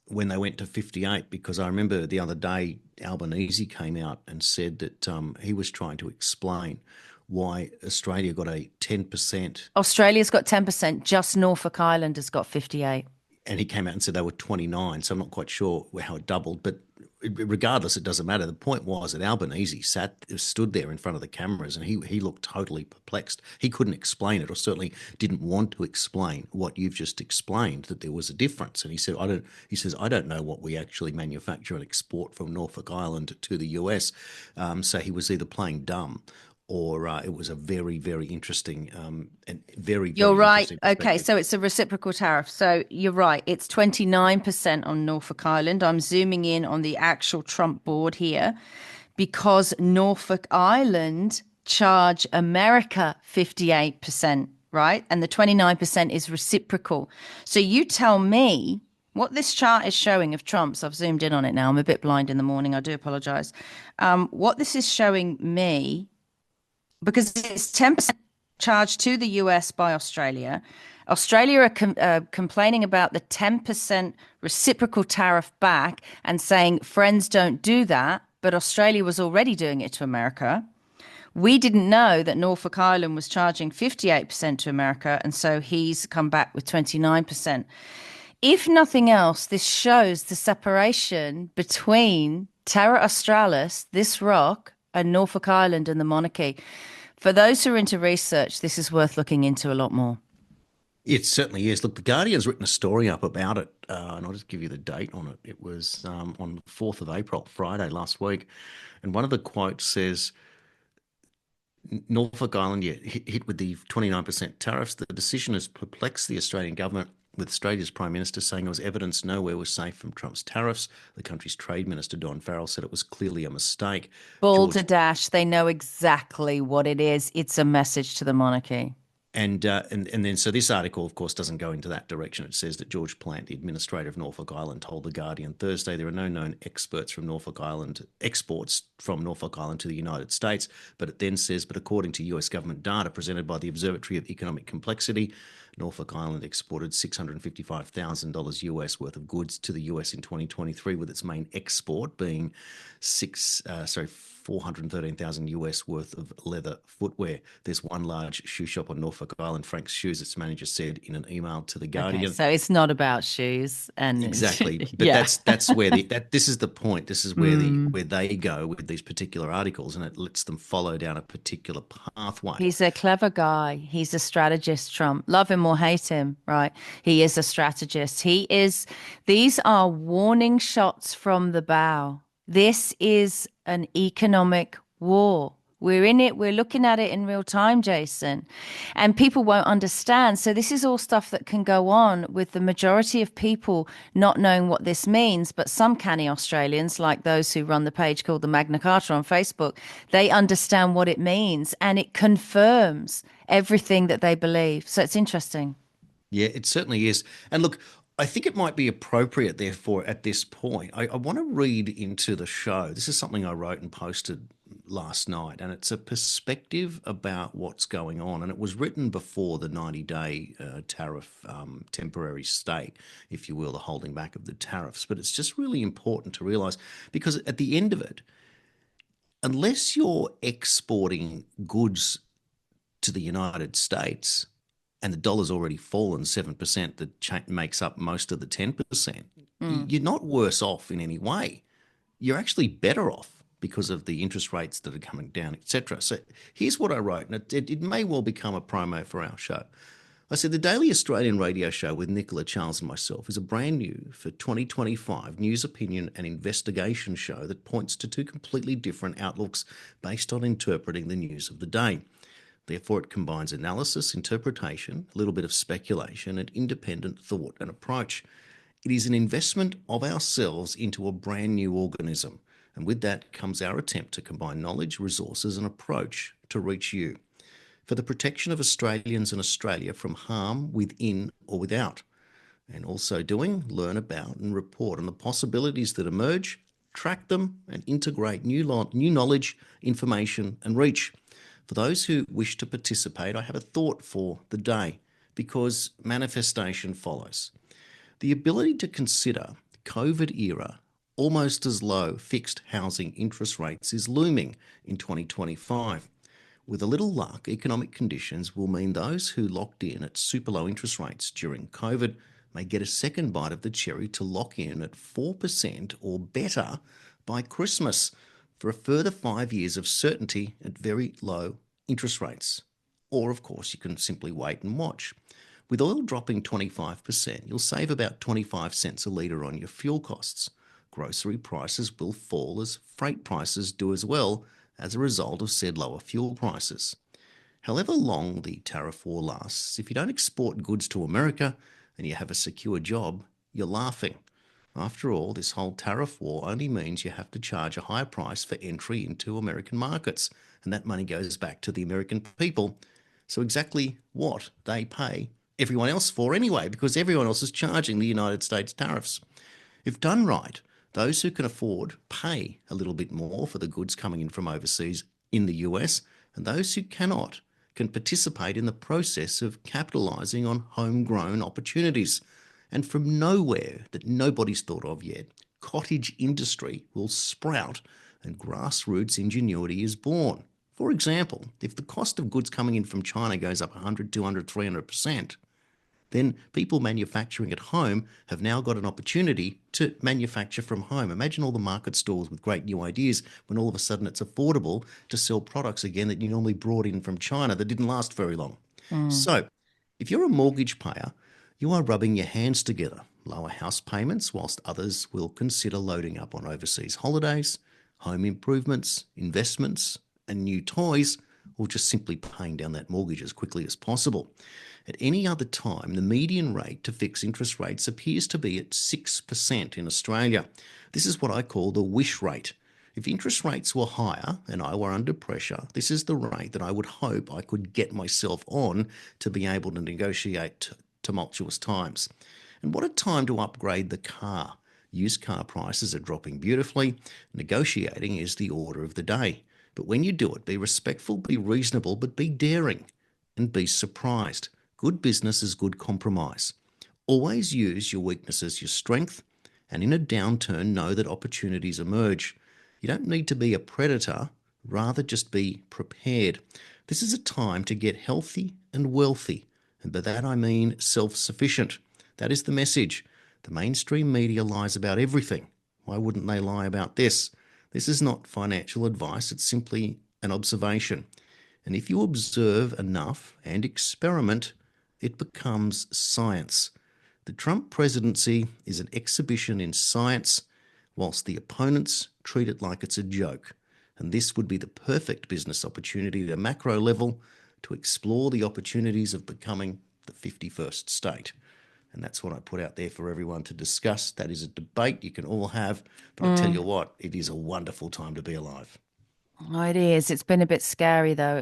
when they went to 58, because I remember the other day Albanese came out and said that he was trying to explain why Australia got a 10%. Australia's got 10%, just Norfolk Island has got 58. And he came out and said they were 29, so I'm not quite sure how it doubled, but regardless, it doesn't matter. The point was that Albanese stood there in front of the cameras, and he looked totally perplexed. He couldn't explain it, or certainly didn't want to explain what you've just explained, that there was a difference. And he said, I don't know what we actually manufacture and export from Norfolk Island to the US. So he was either playing dumb, or it was a very, very interesting and very, You're very right. interesting Okay, so it's a reciprocal tariff. So you're right. It's 29% on Norfolk Island. I'm zooming in on the actual Trump board here, because Norfolk Island charge America 58%, right? And the 29% is reciprocal. So you tell me what this chart is showing of Trump's. I've zoomed in on it now. I'm a bit blind in the morning. I do apologize. What this is showing me, because it's 10% charged to the US by Australia. Australia are complaining about the 10% reciprocal tariff back and saying, friends, don't do that. But Australia was already doing it to America. We didn't know that Norfolk Island was charging 58% to America, and so he's come back with 29%. If nothing else, this shows the separation between Terra Australis, this rock, and Norfolk Island and the monarchy. For those who are into research, this is worth looking into a lot more. It certainly is. Look, The Guardian's written a story up about it, and I'll just give you the date on it. It was on the 4th of April, Friday last week. And one of the quotes says, Norfolk Island, hit with the 29% tariffs. The decision has perplexed the Australian government, with Australia's Prime Minister saying it was evidence nowhere was safe from Trump's tariffs. The country's Trade Minister, Don Farrell, said it was clearly a mistake. Balderdash, they know exactly what it is. It's a message to the monarchy. And then, so this article, of course, doesn't go into that direction. It says that George Plant, the administrator of Norfolk Island, told The Guardian Thursday there are no known exports from Norfolk Island to the United States. But it then says, but according to US government data presented by the Observatory of Economic Complexity, Norfolk Island exported $655,000 US worth of goods to the US in 2023, with its main export being $413,000 US worth of leather footwear. There's one large shoe shop on Norfolk Island, Frank's Shoes, its manager said in an email to The Guardian. Okay, so it's not about shoes, and exactly, but yeah. that's where this is the point. This is where where they go with these particular articles, and it lets them follow down a particular pathway. He's a clever guy. He's a strategist, Trump. Love him or hate him, right? He is a strategist. These are warning shots from the bow. This is an economic war. We're in it. We're looking at it in real time, Jason. And people won't understand. So this is all stuff that can go on with the majority of people not knowing what this means. But some canny Australians, like those who run the page called the Magna Carta on Facebook, they understand what it means. And it confirms everything that they believe. So it's interesting. Yeah, it certainly is. And look, I think it might be appropriate, therefore, at this point, I want to read into the show. This is something I wrote and posted last night, and it's a perspective about what's going on. And it was written before the 90-day tariff temporary stay, if you will, the holding back of the tariffs. But it's just really important to realise, because at the end of it, unless you're exporting goods to the United States, and the dollar's already fallen 7%, that makes up most of the 10%, you're not worse off in any way. You're actually better off because of the interest rates that are coming down, etc. So here's what I wrote, and it may well become a promo for our show. I said, the Daily Australian radio show with Nicola, Charles and myself is a brand new for 2025 news, opinion and investigation show that points to two completely different outlooks based on interpreting the news of the day. Therefore, it combines analysis, interpretation, a little bit of speculation, and independent thought and approach. It is an investment of ourselves into a brand new organism, and with that comes our attempt to combine knowledge, resources, and approach to reach you for the protection of Australians and Australia from harm within or without. And also learn about and report on the possibilities that emerge, track them, and integrate new knowledge, information, and reach. For those who wish to participate, I have a thought for the day, because manifestation follows. The ability to consider COVID era almost as low fixed housing interest rates is looming in 2025. With a little luck, economic conditions will mean those who locked in at super low interest rates during COVID may get a second bite of the cherry to lock in at 4% or better by Christmas for a further 5 years of certainty at very low interest rates. Or, of course, you can simply wait and watch. With oil dropping 25%, you'll save about 25 cents a litre on your fuel costs. Grocery prices will fall as freight prices do as well as a result of said lower fuel prices. However long the tariff war lasts, if you don't export goods to America and you have a secure job, you're laughing. After all, this whole tariff war only means you have to charge a higher price for entry into American markets, and that money goes back to the American people. So exactly what they pay everyone else for anyway, because everyone else is charging the United States tariffs. If done right, those who can afford pay a little bit more for the goods coming in from overseas in the US, and those who cannot can participate in the process of capitalising on homegrown opportunities. And from nowhere that nobody's thought of yet, cottage industry will sprout and grassroots ingenuity is born. For example, if the cost of goods coming in from China goes up 100, 200, 300%, then people manufacturing at home have now got an opportunity to manufacture from home. Imagine all the market stalls with great new ideas when all of a sudden it's affordable to sell products again that you normally brought in from China that didn't last very long. So if you're a mortgage payer, you are rubbing your hands together. Lower house payments, whilst others will consider loading up on overseas holidays, home improvements, investments, and new toys, or just simply paying down that mortgage as quickly as possible. At any other time, the median rate to fix interest rates appears to be at 6% in Australia. This is what I call the wish rate. If interest rates were higher and I were under pressure, this is the rate that I would hope I could get myself on to be able to negotiate tumultuous times. And what a time to upgrade the car. Used car prices are dropping beautifully. Negotiating is the order of the day. But when you do it, be respectful, be reasonable, but be daring and be surprised. Good business is good compromise. Always use your weakness as your strength, and in a downturn, know that opportunities emerge. You don't need to be a predator, rather just be prepared. This is a time to get healthy and wealthy, and by that I mean self-sufficient. That is the message. The mainstream media lies about everything. Why wouldn't they lie about this? This is not financial advice, it's simply an observation. And if you observe enough and experiment, it becomes science. The Trump presidency is an exhibition in science, whilst the opponents treat it like it's a joke. And this would be the perfect business opportunity at a macro level to explore the opportunities of becoming the 51st state. And that's what I put out there for everyone to discuss. That is a debate you can all have. But I tell you what, it is a wonderful time to be alive. Oh, it is. It's been a bit scary, though.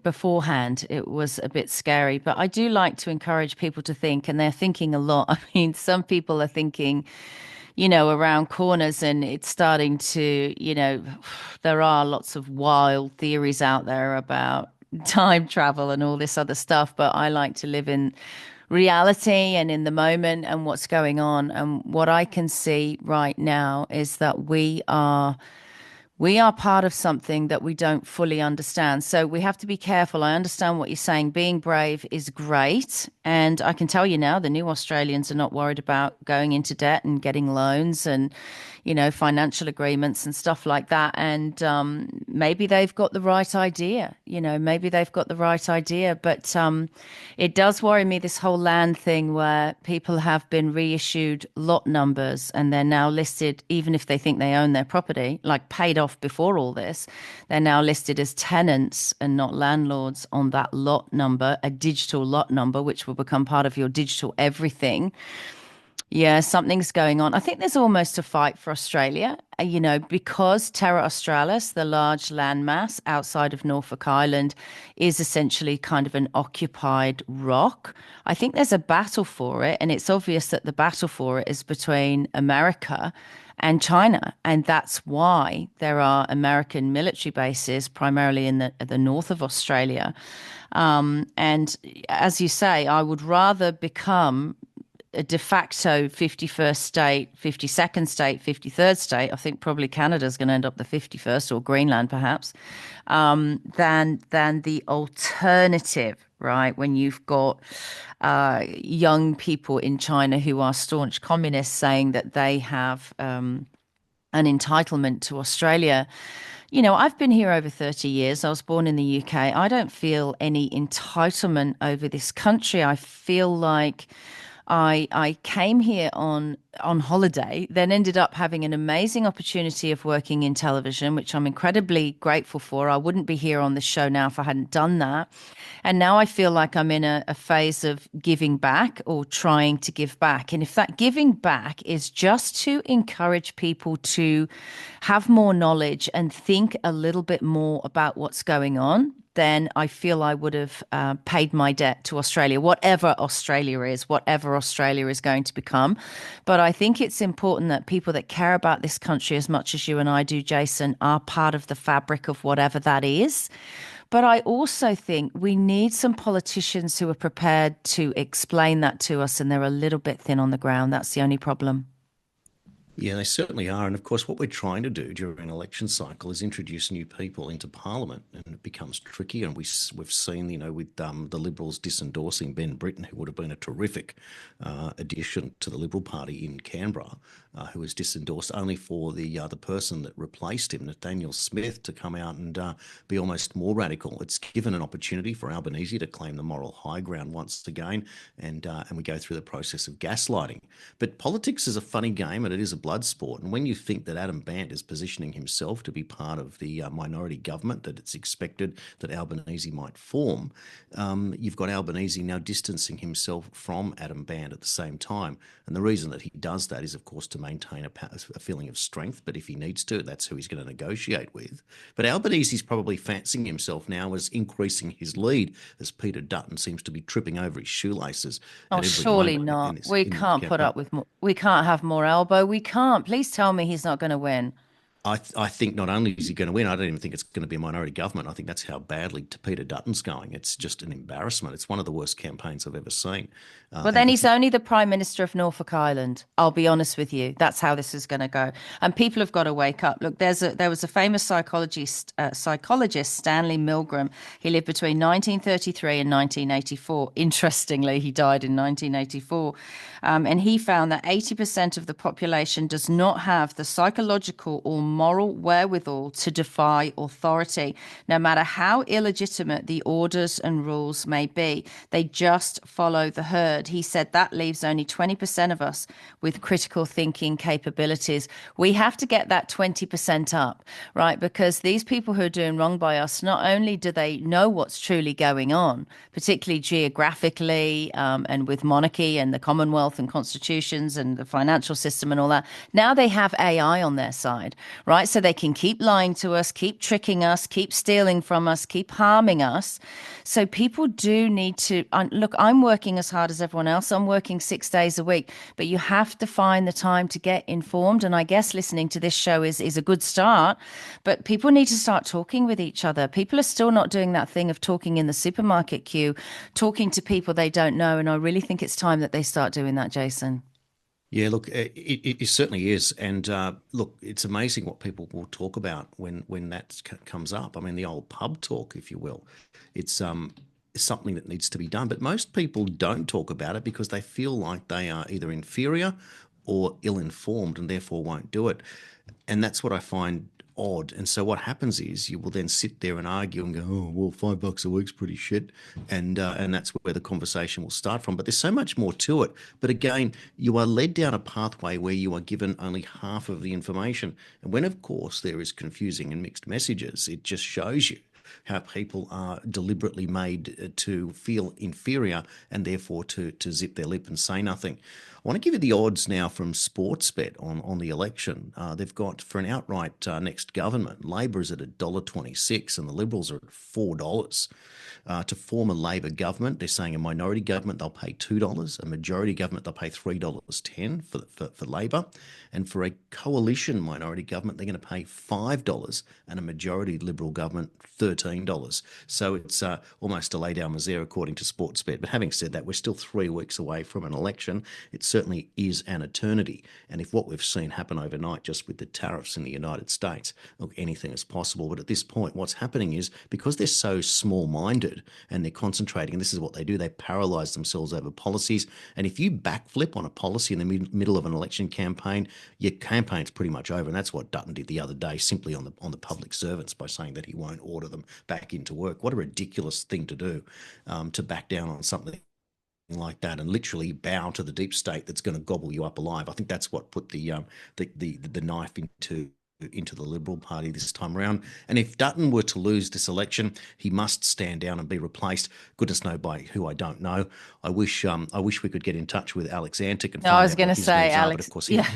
Beforehand, it was a bit scary. But I do like to encourage people to think, and they're thinking a lot. I mean, some people are thinking, around corners, and it's starting to, there are lots of wild theories out there about time travel and all this other stuff. But I like to live in reality and in the moment and what's going on. And what I can see right now is that we are part of something that we don't fully understand. So we have to be careful. I understand what you're saying. Being brave is great. And I can tell you now, the new Australians are not worried about going into debt and getting loans and, financial agreements and stuff like that. And maybe they've got the right idea. But it does worry me, this whole land thing where people have been reissued lot numbers and they're now listed, even if they think they own their property, like paid off before all this, they're now listed as tenants and not landlords on that lot number, a digital lot number, which will become part of your digital everything. Yeah, something's going on. I think there's almost a fight for Australia, because Terra Australis, the large landmass outside of Norfolk Island, is essentially kind of an occupied rock. I think there's a battle for it, and it's obvious that the battle for it is between America and China, and that's why there are American military bases primarily in the north of Australia. And as you say, I would rather become a de facto 51st state, 52nd state, 53rd state. I think probably Canada's going to end up the 51st, or Greenland perhaps, than the alternative, right? When you've got young people in China who are staunch communists saying that they have an entitlement to Australia. I've been here over 30 years. I was born in the UK. I don't feel any entitlement over this country. I feel like I came here on holiday, then ended up having an amazing opportunity of working in television, which I'm incredibly grateful for. I wouldn't be here on this show now if I hadn't done that. And now I feel like I'm in a phase of giving back, or trying to give back. And if that giving back is just to encourage people to have more knowledge and think a little bit more about what's going on, then I feel I would have paid my debt to Australia, whatever Australia is going to become. But I think it's important that people that care about this country as much as you and I do, Jason, are part of the fabric of whatever that is. But I also think we need some politicians who are prepared to explain that to us, and they're a little bit thin on the ground. That's the only problem. Yeah, they certainly are. And of course, what we're trying to do during an election cycle is introduce new people into Parliament, and it becomes tricky. And we've seen, with the Liberals disendorsing Ben Britton, who would have been a terrific addition to the Liberal Party in Canberra, who was disendorsed only for the person that replaced him, Nathaniel Smith, to come out and be almost more radical. It's given an opportunity for Albanese to claim the moral high ground once again, and we go through the process of gaslighting. But politics is a funny game, and it is a blood sport. And when you think that Adam Bandt is positioning himself to be part of the minority government that it's expected that Albanese might form, you've got Albanese now distancing himself from Adam Bandt at the same time. And the reason that he does that is, of course, to maintain a feeling of strength. But if he needs to, that's who he's going to negotiate with. But Albanese's probably fancying himself now as increasing his lead, as Peter Dutton seems to be tripping over his shoelaces. Oh, surely not. We can't put up with more. We can't have more elbow. We can't. Please tell me he's not going to win. I think not only is he going to win, I don't even think it's going to be a minority government. I think that's how badly Peter Dutton's going. It's just an embarrassment. It's one of the worst campaigns I've ever seen. Well, then he's only the Prime Minister of Norfolk Island. I'll be honest with you. That's how this is going to go. And people have got to wake up. Look, there was a famous psychologist, Stanley Milgram. He lived between 1933 and 1984. Interestingly, he died in 1984. And he found that 80% of the population does not have the psychological or moral wherewithal to defy authority, no matter how illegitimate the orders and rules may be. They just follow the herd. He said that leaves only 20% of us with critical thinking capabilities. We have to get that 20% up, right? Because these people who are doing wrong by us, not only do they know what's truly going on, particularly geographically and with monarchy and the Commonwealth and constitutions and the financial system and all that, now they have AI on their side, right? So they can keep lying to us, keep tricking us, keep stealing from us, keep harming us. So people do need to look. I'm working as hard as everyone else. I'm working 6 days a week, but you have to find the time to get informed. And I guess listening to this show is a good start, but people need to start talking with each other. People are still not doing that thing of talking in the supermarket queue, talking to people they don't know. And I really think it's time that they start doing that, Jason. Yeah, look, it certainly is. And look, it's amazing what people will talk about when that comes up. I mean, the old pub talk, if you will. It's something that needs to be done. But most people don't talk about it because they feel like they are either inferior or ill-informed and therefore won't do it. And that's what I find odd. And so what happens is you will then sit there and argue and go, oh, well, $5 a week's pretty shit. And that's where the conversation will start from. But there's so much more to it. But again, you are led down a pathway where you are given only half of the information. And when, of course, there is confusing and mixed messages, it just shows you how people are deliberately made to feel inferior and therefore to zip their lip and say nothing. want to give you the odds now from Sportsbet on the election. They've got for an outright next government, Labor is at $1.26 and the Liberals are at $4. To form a Labor government, they're saying a minority government, they'll pay $2. A majority government, they'll pay $3.10 for Labor. And for a coalition minority government, they're going to pay $5 and a majority Liberal government, $13. So it's almost a lay down misere according to Sportsbet. But having said that, we're still 3 weeks away from an election. It certainly is an eternity. And if what we've seen happen overnight just with the tariffs in the United States, look, anything is possible. But at this point, what's happening is because they're so small-minded and they're concentrating, and this is what they do, they paralyze themselves over policies. And if you backflip on a policy in the middle of an election campaign, your campaign's pretty much over. And that's what Dutton did the other day, simply on the public servants by saying that he won't order them back into work. What a ridiculous thing to do, to back down on something like that and literally bow to the deep state that's going to gobble you up alive. I think that's what put the knife into the Liberal Party this time around. And if Dutton were to lose this election, he must stand down and be replaced. Goodness knows by who, I don't know. I wish we could get in touch with Alex Antic and find I was out going what to his say, moves are, Alex. but of course, Yeah.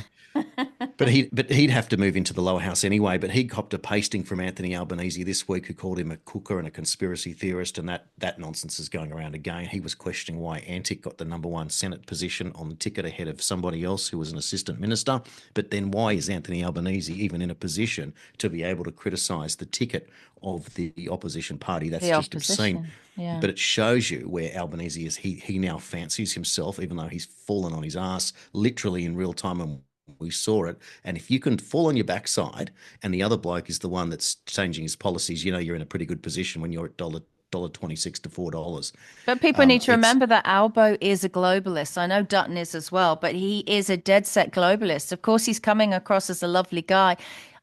but he'd have to move into the lower house anyway. But he copped a pasting from Anthony Albanese this week, who called him a cooker and a conspiracy theorist, and that nonsense is going around again. He was questioning why Antic got the #1 Senate position on the ticket ahead of somebody else who was an assistant minister. But then why is Anthony Albanese even in a position to be able to criticise the ticket of the opposition party? That's just obscene. Yeah. But it shows you where Albanese is. He now fancies himself, even though he's fallen on his ass literally in real time, and we saw it. And if you can fall on your backside and the other bloke is the one that's changing his policies, you're in a pretty good position when you're at $1.26 to $4. But people need to remember that Albo is a globalist. I know Dutton is as well, but he is a dead set globalist. Of course, he's coming across as a lovely guy.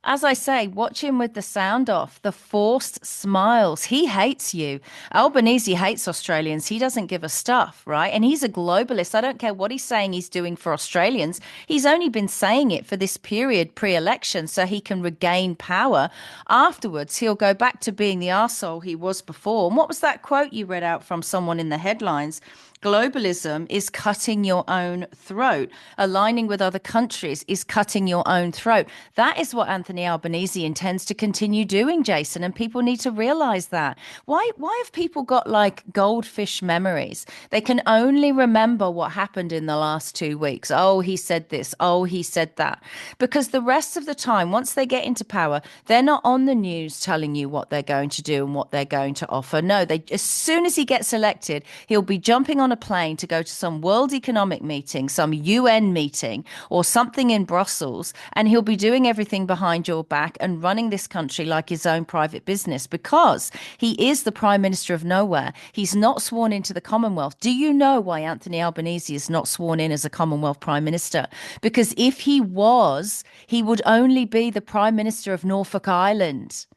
As I say, watch him with the sound off, the forced smiles. He hates you. Albanese hates Australians. He doesn't give a stuff, right? And he's a globalist. I don't care what he's saying he's doing for Australians. He's only been saying it for this period pre-election so he can regain power. Afterwards, he'll go back to being the arsehole he was before. And what was that quote you read out from someone in the headlines? Globalism is cutting your own throat. Aligning with other countries is cutting your own throat. That is what Anthony Albanese intends to continue doing, Jason, and people need to realize that. Why have people got like goldfish memories? They can only remember what happened in the last 2 weeks. Oh, he said this. Oh, he said that. Because the rest of the time, once they get into power, they're not on the news telling you what they're going to do and what they're going to offer. No, as soon as he gets elected, he'll be jumping on a plane to go to some World Economic meeting, some UN meeting or something in Brussels, and he'll be doing everything behind your back and running this country like his own private business because he is the Prime Minister of nowhere. He's not sworn into the Commonwealth. Do you know why Anthony Albanese is not sworn in as a Commonwealth Prime Minister? Because if he was, he would only be the Prime Minister of Norfolk Island.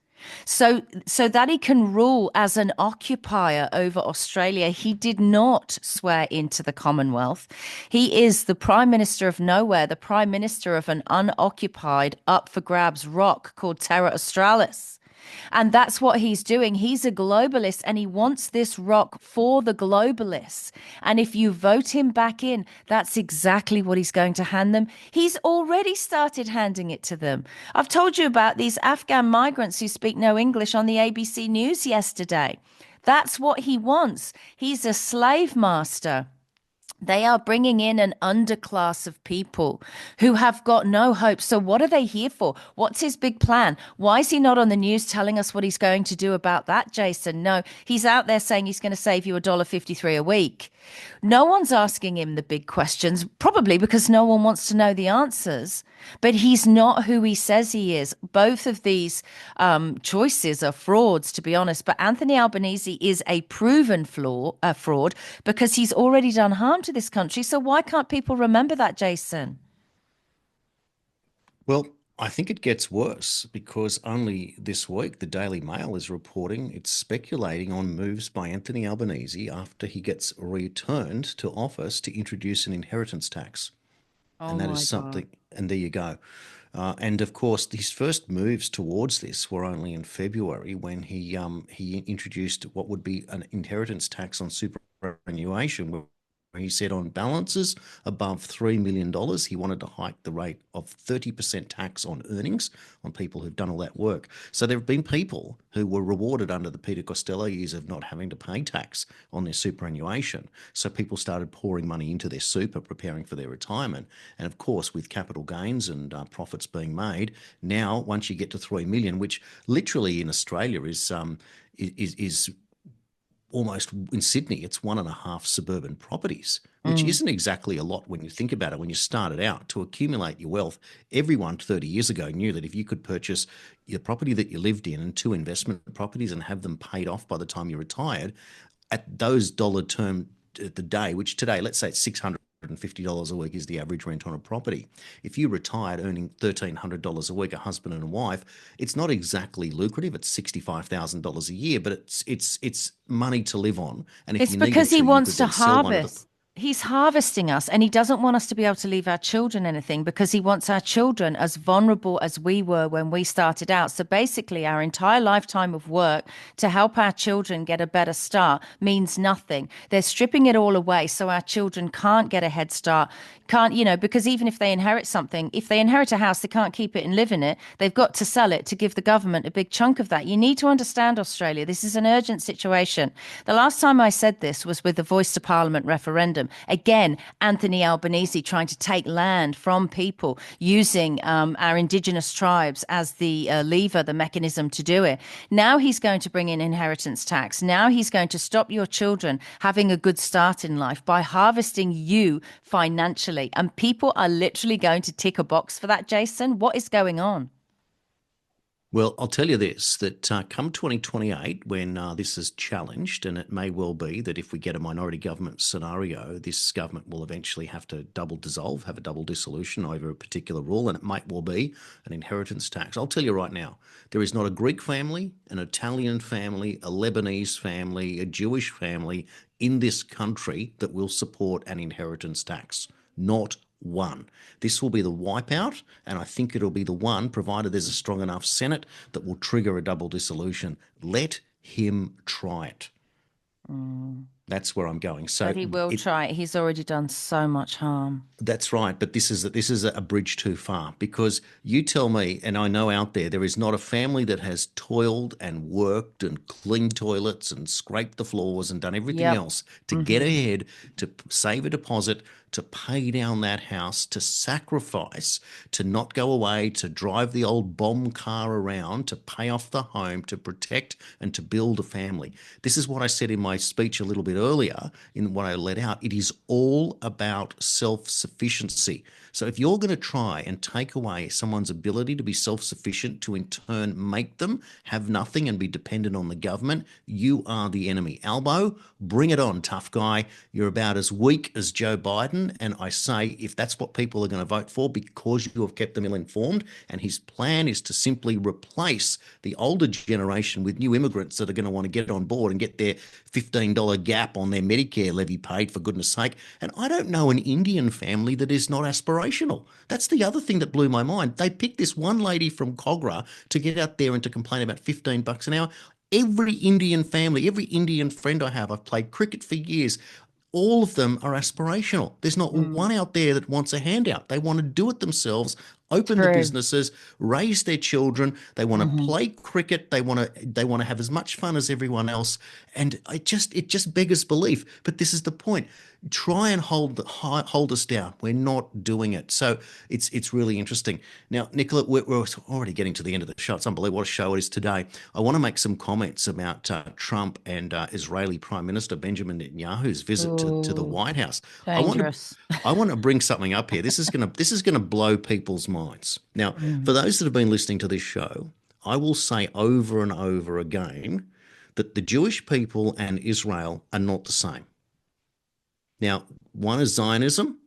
So that he can rule as an occupier over Australia, he did not swear into the Commonwealth. He is the Prime Minister of nowhere, the Prime Minister of an unoccupied, up for grabs rock called Terra Australis. And that's what he's doing. He's a globalist and he wants this rock for the globalists. And if you vote him back in, that's exactly what he's going to hand them. He's already started handing it to them. I've told you about these Afghan migrants who speak no English on the ABC News yesterday. That's what he wants. He's a slave master. They are bringing in an underclass of people who have got no hope. So what are they here for? What's his big plan? Why is he not on the news telling us what he's going to do about that, Jason? No, he's out there saying he's going to save you $1.53 a week. No one's asking him the big questions, probably because no one wants to know the answers. But he's not who he says he is. Both of these choices are frauds, to be honest. But Anthony Albanese is a proven fraud because he's already done harm to this country. So why can't people remember that, Jason? Well, I think it gets worse because only this week the Daily Mail is reporting, it's speculating on moves by Anthony Albanese after he gets returned to office to introduce an inheritance tax. And that is something, and there you go. And of course, his first moves towards this were only in February when he introduced what would be an inheritance tax on superannuation, He said on balances above $3 million, he wanted to hike the rate of 30% tax on earnings on people who've done all that work. So there have been people who were rewarded under the Peter Costello years of not having to pay tax on their superannuation. So people started pouring money into their super, preparing for their retirement. And of course, with capital gains and profits being made, now once you get to 3 million, which literally in Australia is almost in Sydney, it's 1.5 suburban properties, which isn't exactly a lot when you think about it. When you started out to accumulate your wealth, everyone 30 years ago knew that if you could purchase your property that you lived in and 2 investment properties and have them paid off by the time you retired, at those dollar term at the day, which today, let's say it's $650 a week is the average rent on a property. If you retired earning $1,300 a week, a husband and a wife, it's not exactly lucrative. It's $65,000 a year, but it's money to live on. And if It's you because needed he to, wants you to could then sell one of harvest. He's harvesting us, and he doesn't want us to be able to leave our children anything because he wants our children as vulnerable as we were when we started out. So basically, our entire lifetime of work to help our children get a better start means nothing. They're stripping it all away so our children can't get a head start, because even if they inherit something, if they inherit a house, they can't keep it and live in it. They've got to sell it to give the government a big chunk of that. You need to understand, Australia, this is an urgent situation. The last time I said this was with the Voice to Parliament referendum. Again, Anthony Albanese trying to take land from people using our Indigenous tribes as the lever, the mechanism to do it. Now he's going to bring in inheritance tax. Now he's going to stop your children having a good start in life by harvesting you financially. And people are literally going to tick a box for that, Jason. What is going on? Well, I'll tell you this, that come 2028, when this is challenged, and it may well be that if we get a minority government scenario, this government will eventually have to double dissolve, have a double dissolution over a particular rule, and it might well be an inheritance tax. I'll tell you right now, there is not a Greek family, an Italian family, a Lebanese family, a Jewish family in this country that will support an inheritance tax. Not one. This will be the wipeout, and I think it'll be the one, provided there's a strong enough Senate, that will trigger a double dissolution. Let him try it. That's where I'm going. So But he will try it. He's already done so much harm. That's right, but this is a bridge too far, because you tell me, and I know out there is not a family that has toiled and worked and cleaned toilets and scraped the floors and done everything else to get ahead, to save a deposit, to pay down that house, to sacrifice, to not go away, to drive the old bomb car around, to pay off the home, to protect and to build a family. This is what I said in my speech a little bit earlier in what I let out. It is all about self-sufficiency. So if you're going to try and take away someone's ability to be self-sufficient, to in turn make them have nothing and be dependent on the government, you are the enemy. Albo, bring it on, tough guy. You're about as weak as Joe Biden. And I say, if that's what people are going to vote for, because you have kept them ill-informed, and his plan is to simply replace the older generation with new immigrants that are going to want to get on board and get their $15 gap on their Medicare levy paid, for goodness sake. And I don't know an Indian family that is not aspirational. That's the other thing that blew my mind. They picked this one lady from Cogra to get out there and to complain about $15 an hour. Every Indian family, every Indian friend I have, I've played cricket for years, all of them are aspirational. There's not one out there that wants a handout. They want to do it themselves, open the businesses, raise their children. They want to play cricket. They want to have as much fun as everyone else. And it just beggars belief. But this is the point. Try and hold us down. We're not doing it. So it's really interesting. Now, Nicola, we're already getting to the end of the show. It's unbelievable what a show it is today. I want to make some comments about Trump and Israeli Prime Minister Benjamin Netanyahu's visit to the White House. Dangerous. I want to bring something up here. This is going to blow people's minds. Now, for those that have been listening to this show, I will say over and over again that the Jewish people and Israel are not the same. Now, one is Zionism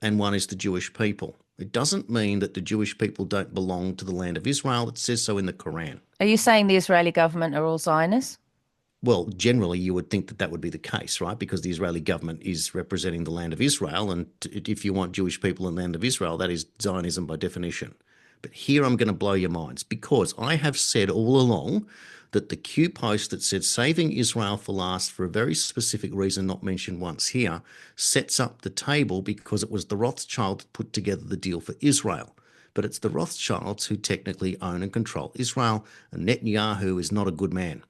and one is the Jewish people. It doesn't mean that the Jewish people don't belong to the land of Israel. It says so in the Quran. Are you saying the Israeli government are all Zionists? Well, generally, you would think that that would be the case, right? Because the Israeli government is representing the land of Israel. And if you want Jewish people in the land of Israel, that is Zionism by definition. But here I'm going to blow your minds, because I have said all along that the Q post that said saving Israel for last for a very specific reason not mentioned once here sets up the table, because it was the Rothschilds that put together the deal for Israel. But it's the Rothschilds who technically own and control Israel, and Netanyahu is not a good man.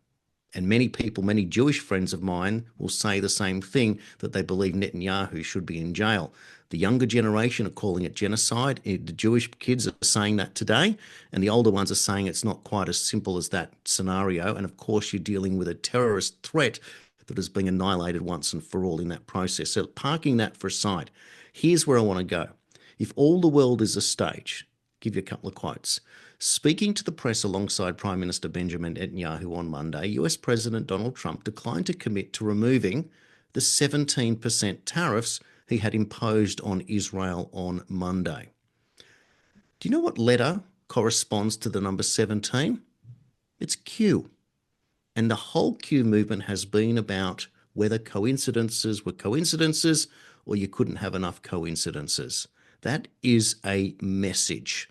And many people, many Jewish friends of mine will say the same thing, that they believe Netanyahu should be in jail. The younger generation are calling it genocide. The Jewish kids are saying that today, and the older ones are saying it's not quite as simple as that scenario. And of course, you're dealing with a terrorist threat that has been annihilated once and for all in that process. So parking that for a side, here's where I want to go. If all the world is a stage, give you a couple of quotes. Speaking to the press alongside Prime Minister Benjamin Netanyahu on Monday, US President Donald Trump declined to commit to removing the 17% tariffs he had imposed on Israel on Monday. Do you know what letter corresponds to the number 17? It's Q. And the whole Q movement has been about whether coincidences were coincidences or you couldn't have enough coincidences. That is a message.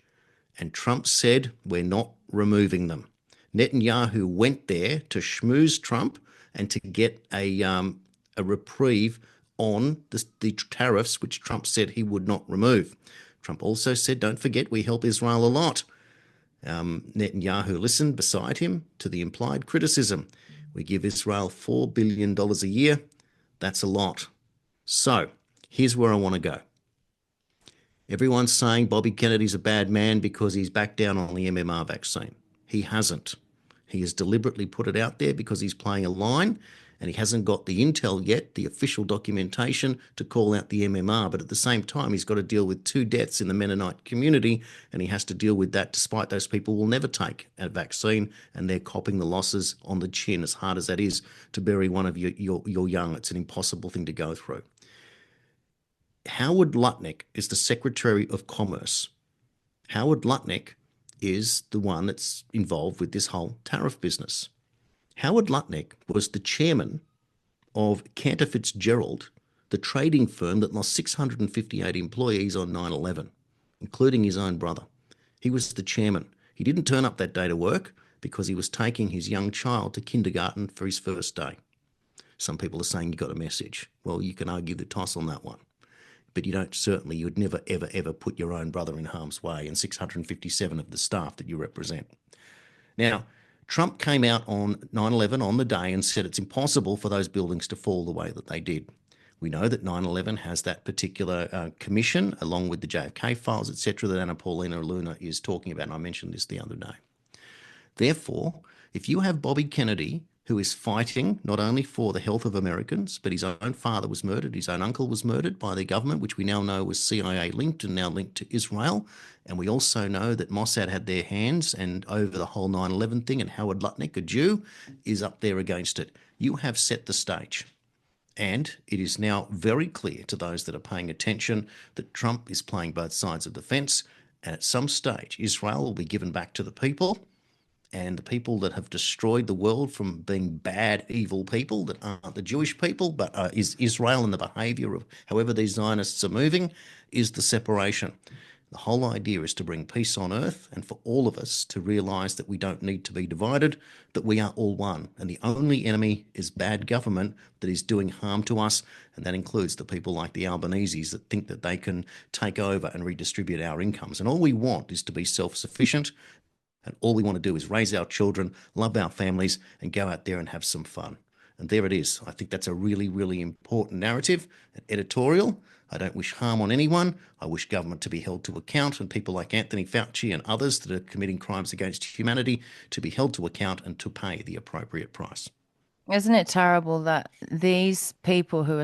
And Trump said, we're not removing them. Netanyahu went there to schmooze Trump and to get a reprieve on the tariffs, which Trump said he would not remove. Trump also said, don't forget, we help Israel a lot. Netanyahu listened beside him to the implied criticism. We give Israel $4 billion a year. That's a lot. So here's where I want to go. Everyone's saying Bobby Kennedy's a bad man because he's backed down on the MMR vaccine. He hasn't. He has deliberately put it out there because he's playing a line, and he hasn't got the intel yet, the official documentation, to call out the MMR. But at the same time, he's got to deal with 2 deaths in the Mennonite community, and he has to deal with that despite those people will never take a vaccine, and they're copping the losses on the chin, as hard as that is to bury one of your young. It's an impossible thing to go through. Howard Lutnick is the Secretary of Commerce. Howard Lutnick is the one that's involved with this whole tariff business. Howard Lutnick was the chairman of Cantor Fitzgerald, the trading firm that lost 658 employees on 9/11, including his own brother. He was the chairman. He didn't turn up that day to work because he was taking his young child to kindergarten for his first day. Some people are saying you got a message. Well, you can argue the toss on that one. But you would never, ever, ever put your own brother in harm's way and 657 of the staff that you represent. Now, Trump came out on 9/11 on the day and said it's impossible for those buildings to fall the way that they did. We know that 9/11 has that particular commission, along with the JFK files, etc., that Anna Paulina Luna is talking about, and I mentioned this the other day. Therefore, if you have Bobby Kennedy, who is fighting not only for the health of Americans, but his own father was murdered, his own uncle was murdered by the government, which we now know was CIA linked and now linked to Israel. And we also know that Mossad had their hands and over the whole 9/11 thing, and Howard Lutnick, a Jew, is up there against it. You have set the stage. And it is now very clear to those that are paying attention that Trump is playing both sides of the fence. And at some stage, Israel will be given back to the people. And the people that have destroyed the world from being bad, evil people that aren't the Jewish people, but is Israel and the behavior of however these Zionists are moving, is the separation. The whole idea is to bring peace on earth and for all of us to realize that we don't need to be divided, that we are all one. And the only enemy is bad government that is doing harm to us. And that includes the people like the Albaneses that think that they can take over and redistribute our incomes. And all we want is to be self-sufficient. And all we want to do is raise our children, love our families, and go out there and have some fun. And there it is. I think that's a really, really important narrative, an editorial. I don't wish harm on anyone. I wish government to be held to account, and people like Anthony Fauci and others that are committing crimes against humanity to be held to account and to pay the appropriate price. Isn't it terrible that these people who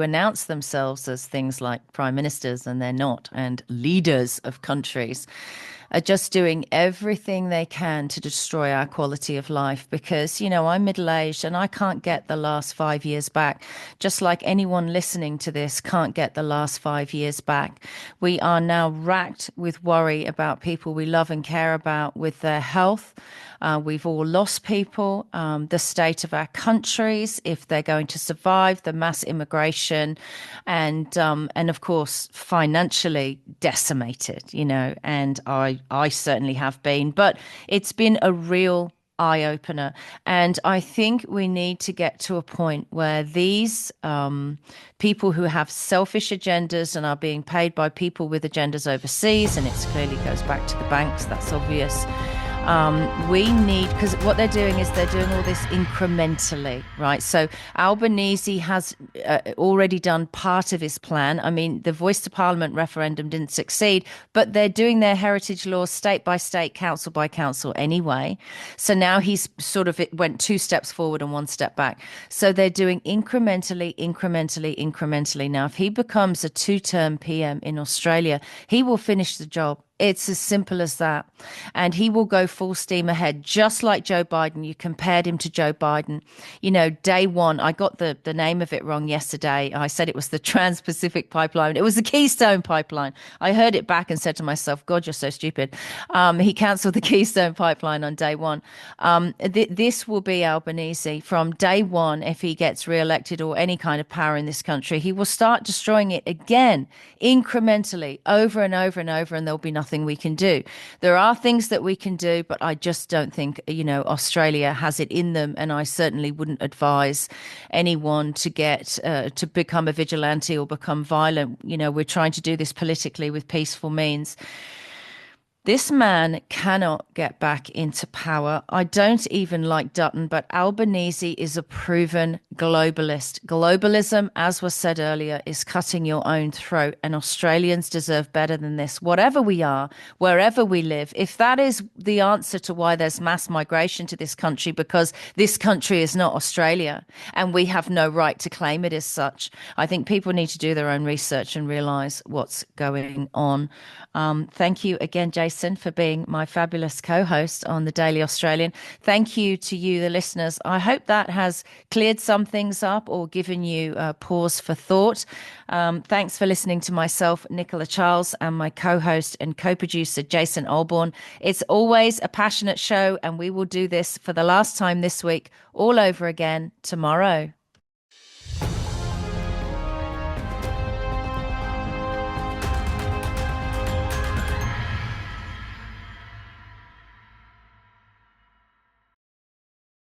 announce themselves as things like prime ministers, and they're not, and leaders of countries, are just doing everything they can to destroy our quality of life? Because, I'm middle-aged and I can't get the last 5 years back, just like anyone listening to this can't get the last 5 years back. We are now racked with worry about people we love and care about with their health. We've all lost people. The state of our countries, if they're going to survive the mass immigration, and of course financially decimated, and I certainly have been, but it's been a real eye opener. And I think we need to get to a point where these people who have selfish agendas and are being paid by people with agendas overseas, and it clearly goes back to the banks, that's obvious. We need, because what they're doing is they're doing all this incrementally, right? So Albanese has already done part of his plan. I mean, the Voice to Parliament referendum didn't succeed, but they're doing their heritage laws state by state, council by council anyway. So now he's sort of, it went 2 steps forward and 1 step back. So they're doing incrementally. Now, if he becomes a 2-term PM in Australia, he will finish the job. It's as simple as that. And he will go full steam ahead, just like Joe Biden. You compared him to Joe Biden. Day one, I got the name of it wrong yesterday. I said it was the Trans-Pacific Pipeline. It was the Keystone Pipeline. I heard it back and said to myself, God, you're so stupid. He cancelled the Keystone Pipeline on day one. This will be Albanese from day one. If he gets re-elected or any kind of power in this country, he will start destroying it again, incrementally, over and over and over, and there'll be nothing we can do. There are things that we can do, but I just don't think, Australia has it in them. And I certainly wouldn't advise anyone to get to become a vigilante or become violent. We're trying to do this politically with peaceful means. This man cannot get back into power. I don't even like Dutton, but Albanese is a proven globalist. Globalism, as was said earlier, is cutting your own throat, and Australians deserve better than this. Whatever we are, wherever we live, if that is the answer to why there's mass migration to this country, because this country is not Australia and we have no right to claim it as such, I think people need to do their own research and realise what's going on. Thank you again, Jason, for being my fabulous co-host on the Daily Australian. Thank you to you, the listeners. I hope that has cleared some things up or given you a pause for thought. Thanks for listening to myself, Nicola Charles, and my co-host and co-producer, Jason Olbourne. It's always a passionate show, and we will do this for the last time this week, all over again tomorrow.